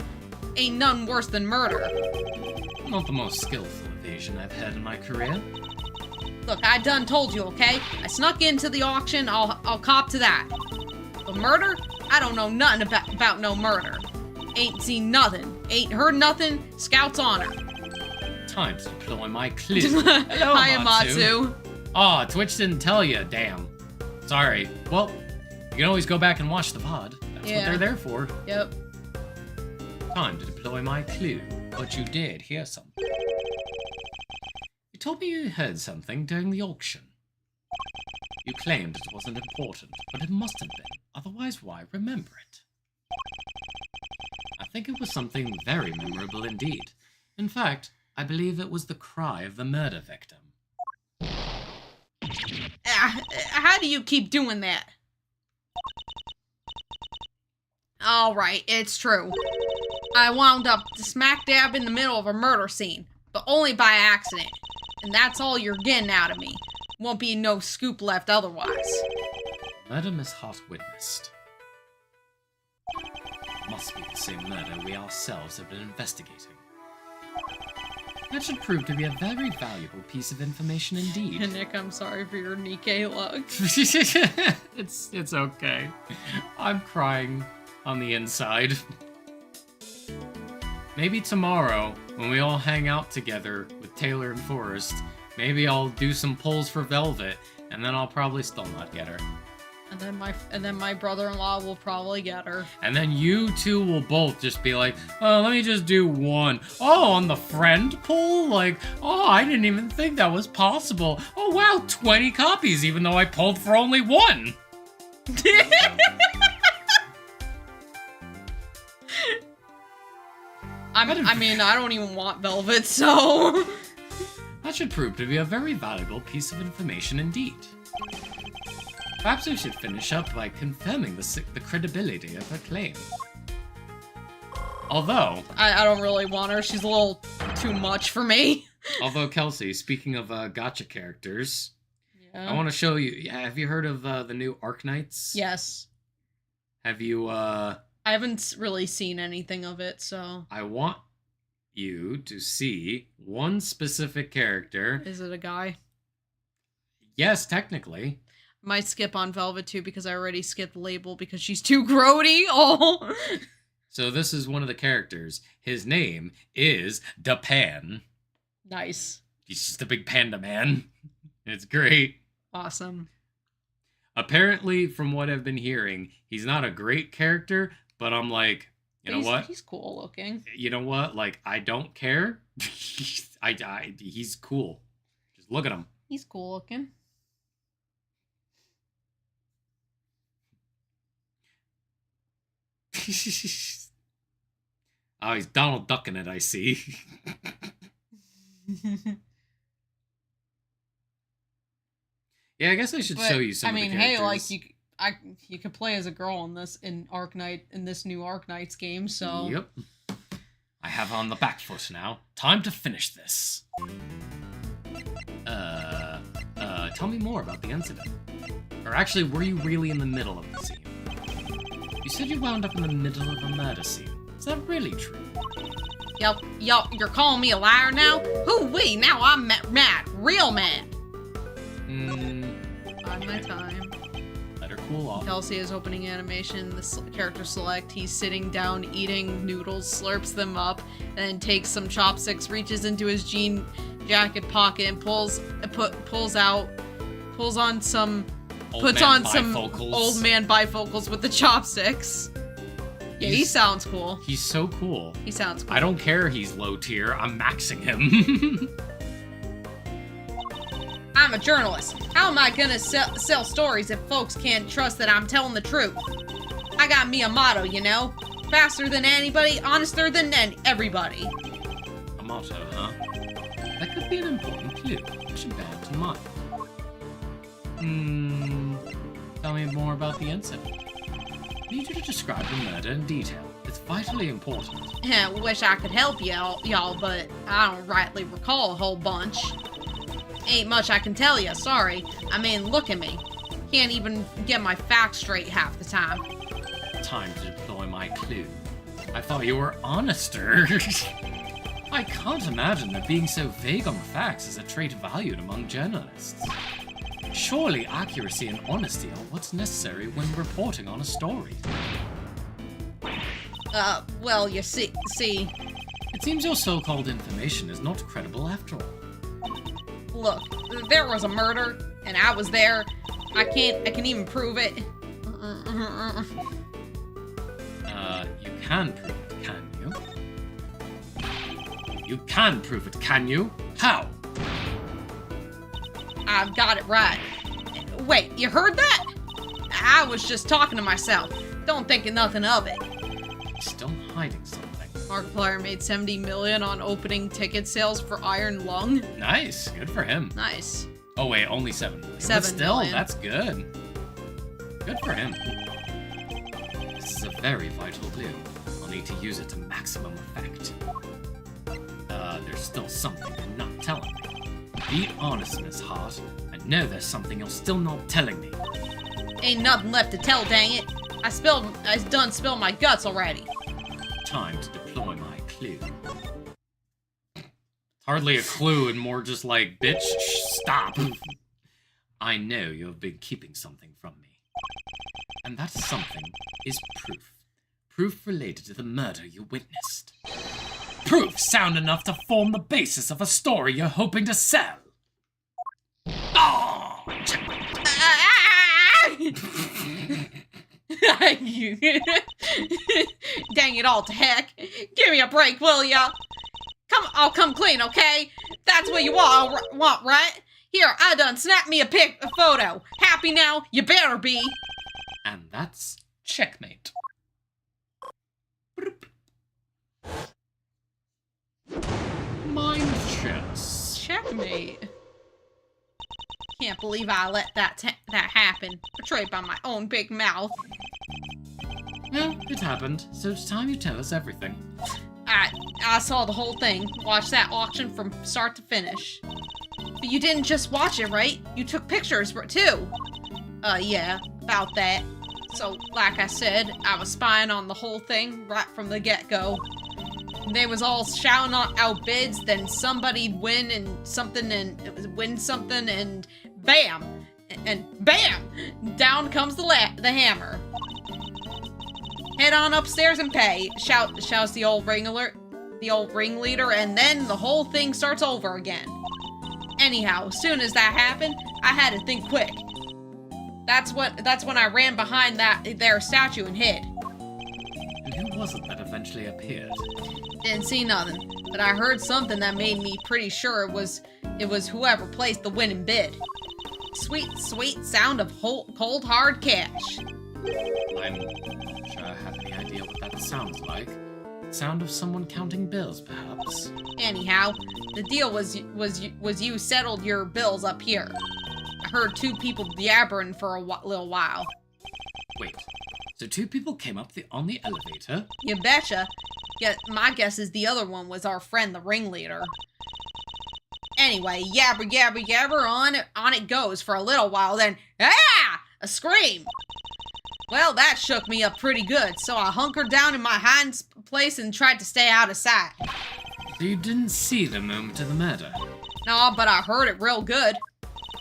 Ain't none worse than murder. Not the most skillful evasion I've had in my career. Look, I done told you, okay? I snuck into the auction, I'll cop to that. But murder? I don't know nothing about no murder. Ain't seen nothing. Ain't heard nothing. Scout's honor. Time to deploy my clue. Hello, Hiya, Matsu. Matsu. Aw, Twitch didn't tell you, damn. Sorry. Well, you can always go back and watch the VOD. That's what they're there for. Yep. Time to deploy my clue. But you did hear something. You told me you heard something during the auction. You claimed it wasn't important, but it must have been. Otherwise, why remember it? I think it was something very memorable indeed. In fact, I believe it was the cry of the murder victim. How do you keep doing that? Alright, it's true. I wound up smack dab in the middle of a murder scene, but only by accident. And that's all you're getting out of me. Won't be no scoop left otherwise. Murder Miss Hart witnessed. Must be the same murder we ourselves have been investigating. That should prove to be a very valuable piece of information indeed. Nick, I'm sorry for your Nikkei luck. It's okay. I'm crying on the inside. Maybe tomorrow, when we all hang out together with Taylor and Forrest, maybe I'll do some polls for Velvet, and then I'll probably still not get her. And then my brother-in-law will probably get her. And then you two will both just be like, oh, let me just do one. Oh, on the friend poll? Like, oh, I didn't even think that was possible. Oh, wow, 20 copies, even though I polled for only one. I mean, I don't even want Velvet, so... That should prove to be a very valuable piece of information indeed. Perhaps we should finish up by confirming the credibility of her claim. Although... I don't really want her. She's a little too much for me. Although, Kelsey, speaking of gacha characters, Yeah. I want to show you... Have you heard of the new Arknights? Yes. Have you, I haven't really seen anything of it, so... I want you to see one specific character. Is it a guy? Yes, technically. Might skip on Velvet too because I already skipped Label because she's too grody. Oh. So this is one of the characters. His name is Dapan. Nice. He's just a big panda man. It's great. Awesome. Apparently, from what I've been hearing, he's not a great character, but I'm like, you know what? He's cool looking. You know what? Like, I don't care. He's cool. Just look at him. He's cool looking. Oh, he's Donald Ducking it, I see. Yeah, I guess I should show you some of the characters. Hey, like you could play as a girl in this new Arknights game, so Yep. I have on the back foot now. Time to finish this. Tell me more about the incident. Or actually, were you really in the middle of the scene? You said you wound up in the middle of a murder scene. Is that really true? Yup, you're calling me a liar now? Hoo-wee, now I'm mad. Real mad. On my time. Let her cool off. Kelsey is opening animation, the character select, he's sitting down eating noodles, slurps them up, then takes some chopsticks, reaches into his jean jacket pocket and pulls on some old man bifocals with the chopsticks. Yeah, he sounds cool. He's so cool. He sounds cool. I don't care he's low tier, I'm maxing him. I'm a journalist. How am I gonna sell stories if folks can't trust that I'm telling the truth? I got me a motto, you know? Faster than anybody, honester than everybody. A motto, huh? That could be an important clue. I should bear it in mind. Tell me more about the incident. I need you to describe the murder in detail. It's vitally important. Wish I could help y'all, but I don't rightly recall a whole bunch. Ain't much I can tell you, sorry. I mean, look at me. Can't even get my facts straight half the time. Time to deploy my clue. I thought you were honester. I can't imagine that being so vague on the facts is a trait valued among journalists. Surely accuracy and honesty are what's necessary when reporting on a story. Well, you see... It seems your so-called information is not credible after all. Look, there was a murder, and I was there. I can even prove it. You can prove it, can you? You can prove it, can you? How? I've got it right. Wait, you heard that? I was just talking to myself. Don't think of nothing of it. He's still hiding something. Markiplier made $70 million on opening ticket sales for Iron Lung. Nice, good for him. Nice. Oh wait, only 7 million. 7 but still, million. That's good. Good for him. This is a very vital clue. I'll need to use it to maximum effect. There's still something you're not telling me. Be honest, Miss Hart. I know there's something you're still not telling me. Ain't nothing left to tell, dang it. I done spilled my guts already. Time to deploy my clue. Hardly a clue and more just like, bitch, stop. I know you've been keeping something from me. And that something is proof. Proof related to the murder you witnessed. Proof sound enough to form the basis of a story you're hoping to sell. Oh! Dang it all to heck. Give me a break, will ya? I'll come clean, okay? That's what you want, right? Here, I done snap me a photo. Happy now? You better be. And that's checkmate. Mind chess. Checkmate. Can't believe I let that happen. Betrayed by my own big mouth. Well, it happened, so it's time you tell us everything. I saw the whole thing. Watched that auction from start to finish. But you didn't just watch it, right? You took pictures too. Yeah, about that. So, like I said, I was spying on the whole thing right from the get-go. They was all shouting out bids, then somebody'd win something, and bam! And bam! Down comes the hammer. Head on upstairs and pay, shouts the old ringleader, and then the whole thing starts over again. Anyhow, as soon as that happened, I had to think quick. That's when I ran behind their statue and hid. And who was it that eventually appeared? Didn't see nothing, but I heard something that made me pretty sure it was whoever placed the winning bid. Sweet, sweet sound of cold hard cash. I'm not sure I have any idea what that sounds like. Sound of someone counting bills, perhaps? Anyhow, the deal was you settled your bills up here. I heard 2 people yabbering for a little while. Wait, so 2 people came up on the elevator? You betcha. My guess is the other one was our friend, the ringleader. Anyway, yabber, on it goes for a little while, then, ah! A scream! Well, that shook me up pretty good, so I hunkered down in my hiding place and tried to stay out of sight. So you didn't see the moment of the murder? No, but I heard it real good.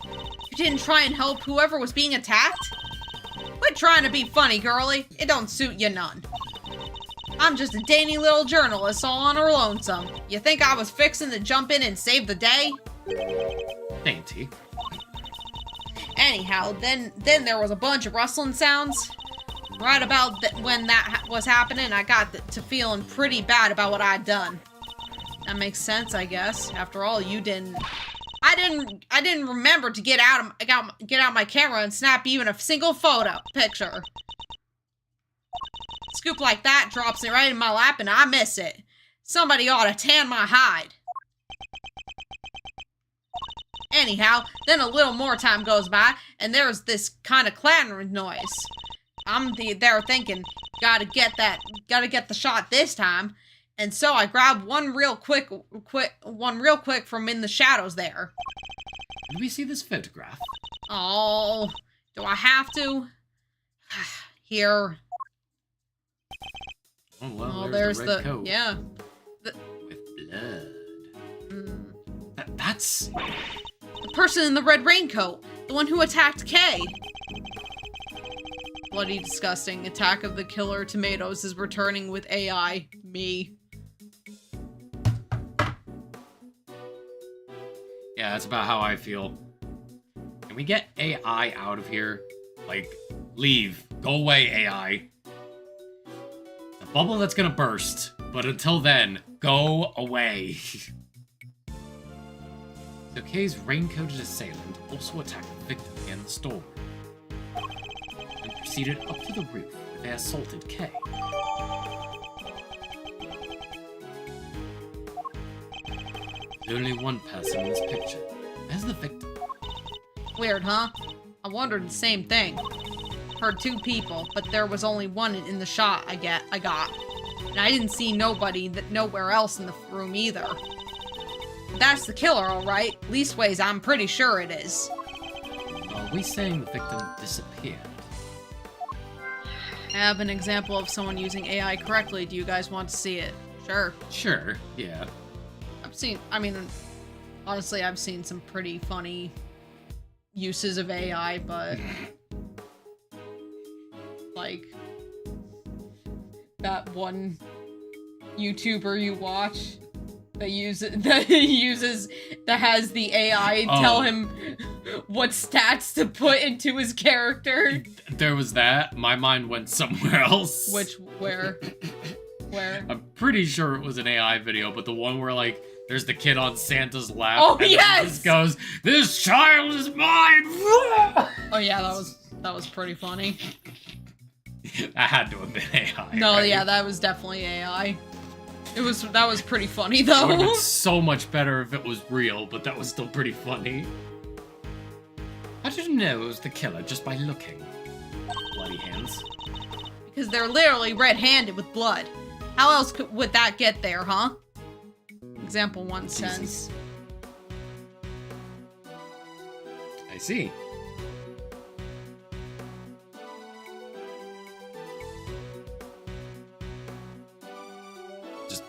You didn't try and help whoever was being attacked? Quit trying to be funny, girlie. It don't suit you none. I'm just a dainty little journalist all on her lonesome. You think I was fixing to jump in and save the day? Dainty. Anyhow, then there was a bunch of rustling sounds. Right about when that was happening, I got to feeling pretty bad about what I'd done. That makes sense, I guess. After all, you didn't. I didn't remember to get out my camera and snap even a single picture. Scoop like that drops it right in my lap and I miss it. Somebody ought to tan my hide. Anyhow, then a little more time goes by and there's this kind of clattering noise. I'm there thinking, gotta get the shot this time. And so I grabbed one real quick from in the shadows there. Did we see this photograph? Oh, do I have to? Here. Oh, well, Oh, there's the red coat. Yeah. With blood. Mm, That's... the person in the red raincoat. The one who attacked Kay. Bloody disgusting. Attack of the Killer Tomatoes is returning with AI. Me. Yeah, that's about how I feel. Can we get AI out of here? Like, leave. Go away, AI. The bubble that's gonna burst. But until then, go away. So Kay's raincoated assailant also attacked the victim in the store. And proceeded up to the roof where they assaulted Kay. There's only one person in this picture. There's the victim. Weird, huh? I wondered the same thing. Heard two people, but there was only one in the shot I got. And I didn't see nobody nowhere else in the room either. That's the killer, alright. Leastways, I'm pretty sure it is. Are we saying the victim disappeared? I have an example of someone using AI correctly. Do you guys want to see it? Sure. Sure, yeah. Honestly, I've seen some pretty funny uses of AI, but like that one YouTuber you watch that has the AI tell him what stats to put into his character. There was that. My mind went somewhere else. Where? I'm pretty sure it was an AI video, but the one where like there's the kid on Santa's lap. Oh, and yes! It just goes, "This child is mine." Oh yeah, that was pretty funny. That had to have been AI. No, right? yeah, that was definitely AI. That was pretty funny It would have though. been so much better if it was real, but that was still pretty funny. How did you know it was the killer just by looking? Bloody hands. Because they're literally red-handed with blood. How else would that get there, huh? Example 1 cents. I see. Just,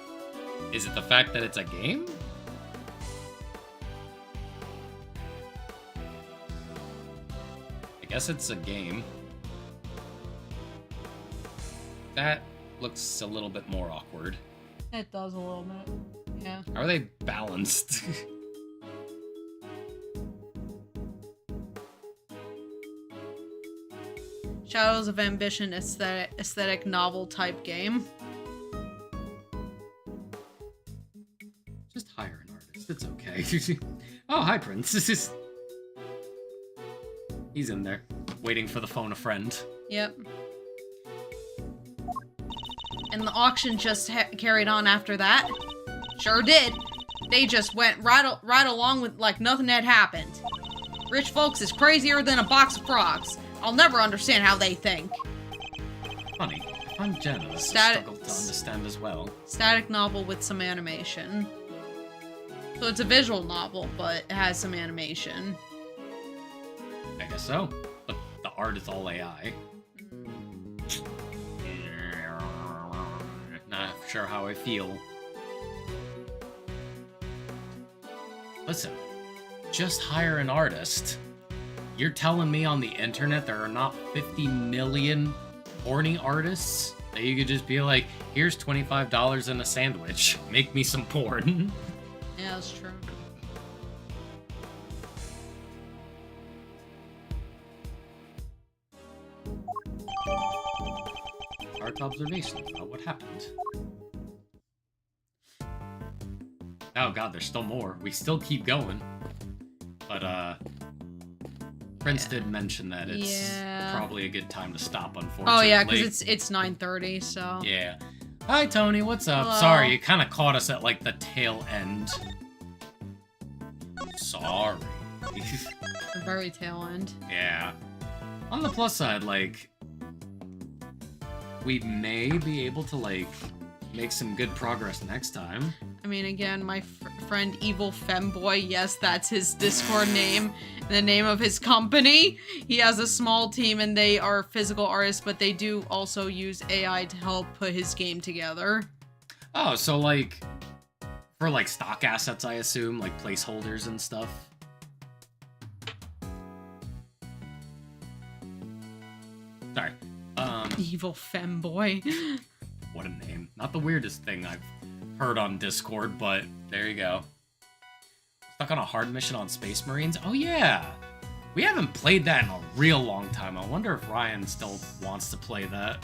is it the fact that it's a game? I guess it's a game. That looks a little bit more awkward. It does a little bit. Yeah. How are they balanced? Shadows of Ambition aesthetic novel type game. Just hire an artist. It's okay. Oh, hi, Prince. He's in there, waiting for the phone a friend. Yep. And the auction just carried on after that. Sure did. They just went right along with like nothing had happened. Rich folks is crazier than a box of frogs. I'll never understand how they think. Funny, if I'm journalist, I struggle to understand as well. Static novel with some animation. So it's a visual novel, but it has some animation. I guess so. But the art is all AI. Nah, sure how I feel. Listen, just hire an artist. You're telling me on the internet there are not 50 million horny artists? That you could just be like, here's $25 and a sandwich. Make me some porn. Yeah, that's true. Art observations about what happened. Oh god, there's still more. We still keep going. But, Prince did mention that it's probably a good time to stop, unfortunately. Oh yeah, because it's 9:30, so... Yeah. Hi, Tony, what's up? Hello. Sorry, you kind of caught us at, like, the tail end. Sorry. The very tail end. Yeah. On the plus side, like, we may be able to, like, make some good progress next time. I mean, again, my friend Evil Femboy, yes, that's his Discord name, the name of his company. He has a small team and they are physical artists, but they do also use AI to help put his game together. Oh, so, like, for, like, stock assets, I assume, like, placeholders and stuff. Sorry. Evil Femboy. What a name. Not the weirdest thing I've heard on Discord, but there you go. Stuck on a hard mission on Space Marines? Oh yeah! We haven't played that in a real long time. I wonder if Ryan still wants to play that.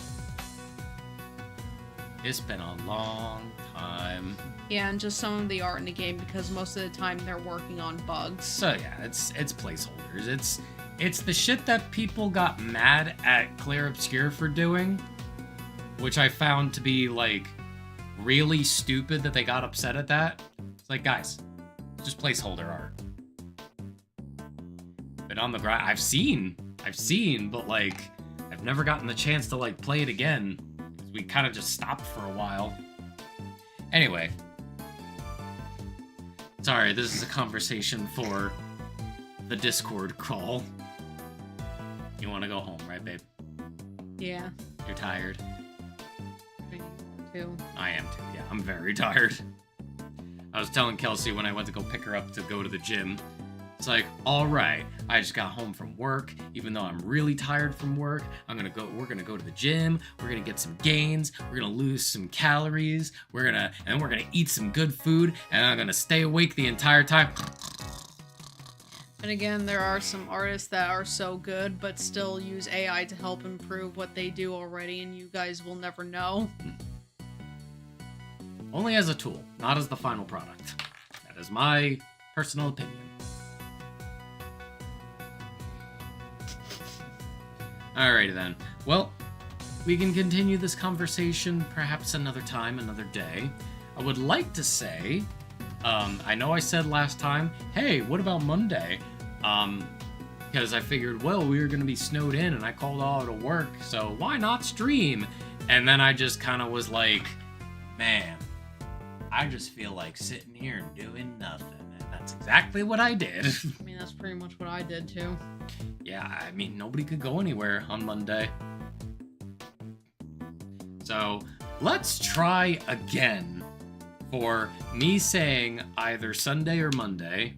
It's been a long time. Yeah, and just some of the art in the game, because most of the time they're working on bugs. So yeah, it's placeholders. It's the shit that people got mad at Claire Obscure for doing, which I found to be, like, really stupid that they got upset at that. It's like, guys, just placeholder art. Been on the grind. I've seen, but, like, I've never gotten the chance to, like, play it again. We kind of just stopped for a while. Anyway. Sorry, this is a conversation for the Discord call. You want to go home, right, babe? Yeah. You're tired? Too. I am too, yeah. I'm very tired. I was telling Kelsey when I went to go pick her up to go to the gym. It's like, alright, I just got home from work, even though I'm really tired from work. We're gonna go to the gym, we're gonna get some gains, we're gonna lose some calories, we're gonna eat some good food, and I'm gonna stay awake the entire time. And again, there are some artists that are so good, but still use AI to help improve what they do already, and you guys will never know. Only as a tool, not as the final product. That is my personal opinion. Alrighty then. Well, we can continue this conversation perhaps another time, another day. I would like to say, I know I said last time, hey, what about Monday? Because I figured, well, we were going to be snowed in and I called all out of work, so why not stream? And then I just kind of was like, man, I just feel like sitting here and doing nothing. And that's exactly what I did. I mean, that's pretty much what I did too. Yeah, I mean, nobody could go anywhere on Monday. So, let's try again for me saying either Sunday or Monday.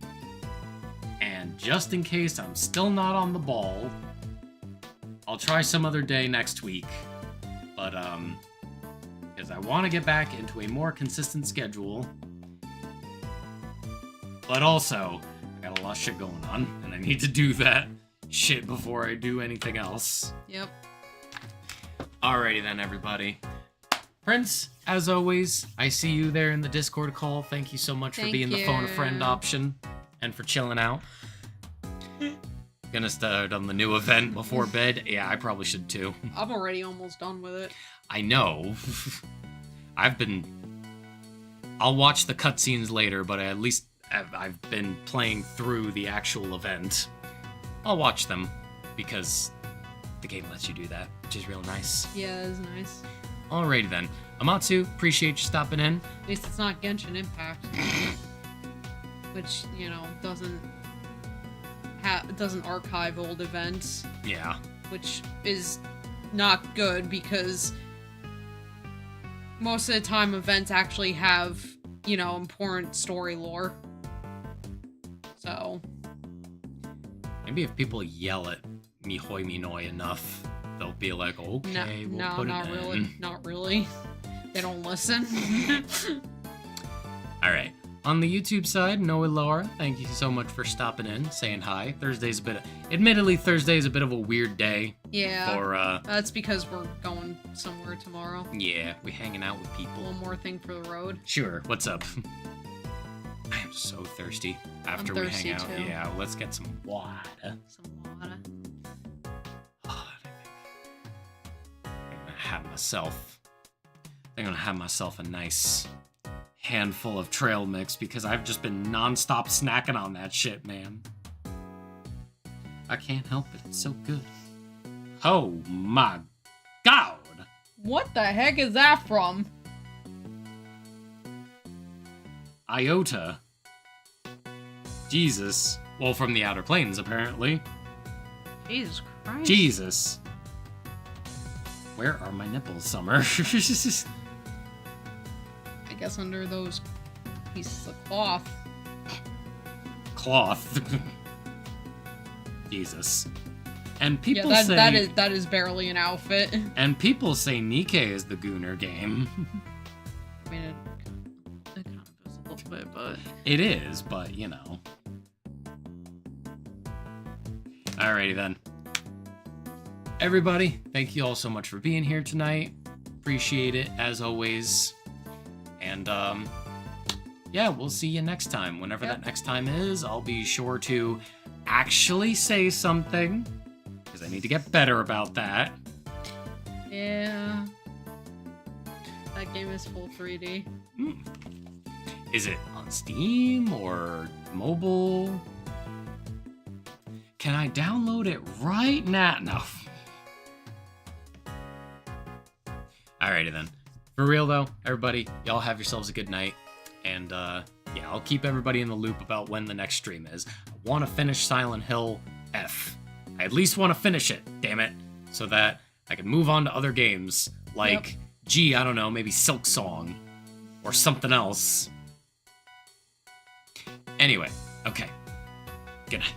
And just in case I'm still not on the ball, I'll try some other day next week. But, because I want to get back into a more consistent schedule. But also, I got a lot of shit going on, and I need to do that shit before I do anything else. Yep. Alrighty then, everybody. Prince, as always, I see you there in the Discord call. Thank you so much for being the phone a friend option and for chilling out. Gonna start on the new event before bed. Yeah, I probably should too. I'm already almost done with it. I know. I'll watch the cutscenes later, but at least I've been playing through the actual event. I'll watch them because the game lets you do that, which is real nice. Yeah, it is nice. Alrighty then. Amatsu, appreciate you stopping in. At least it's not Genshin Impact. Which, you know, doesn't archive old events. Yeah. Which is not good because most of the time events actually have, you know, important story lore. So. Maybe if people yell at me hoi me noi enough, they'll be like, okay, we'll put not it in. really. Not really. They don't listen. Alright. On the YouTube side, Noah Laura, thank you so much for stopping in, saying hi. Admittedly, Thursday is a bit of a weird day. Yeah. For, that's because we're going somewhere tomorrow. Yeah, we're hanging out with people. One more thing for the road. Sure, what's up? I am so thirsty after we hang out. Too. Yeah, let's get some water. Some water. Oh, I'm gonna have myself a nice handful of trail mix because I've just been non-stop snacking on that shit, man. I can't help it. It's so good. Oh my god! What the heck is that from? Iota. Jesus. Well, from the Outer Planes, apparently. Jesus Christ. Jesus. Where are my nipples, Summer? I guess under those pieces of cloth. Cloth. Jesus. And people yeah, say... that is barely an outfit. And people say Nikkei is the Gooner game. I mean, it kind of is a little bit, but... It is, but, you know. Alrighty then. Everybody, thank you all so much for being here tonight. Appreciate it, as always. And, yeah, we'll see you next time. Whenever that next time is, I'll be sure to actually say something. Because I need to get better about that. Yeah. That game is full 3D. Is it on Steam or mobile? Can I download it right now? No. Alrighty then. For real though, everybody, y'all have yourselves a good night. And yeah, I'll keep everybody in the loop about when the next stream is. I want to finish Silent Hill F. I at least want to finish it, damn it. So that I can move on to other games. Like, gee, I don't know, maybe Silk Song. Or something else. Anyway, okay. Good night.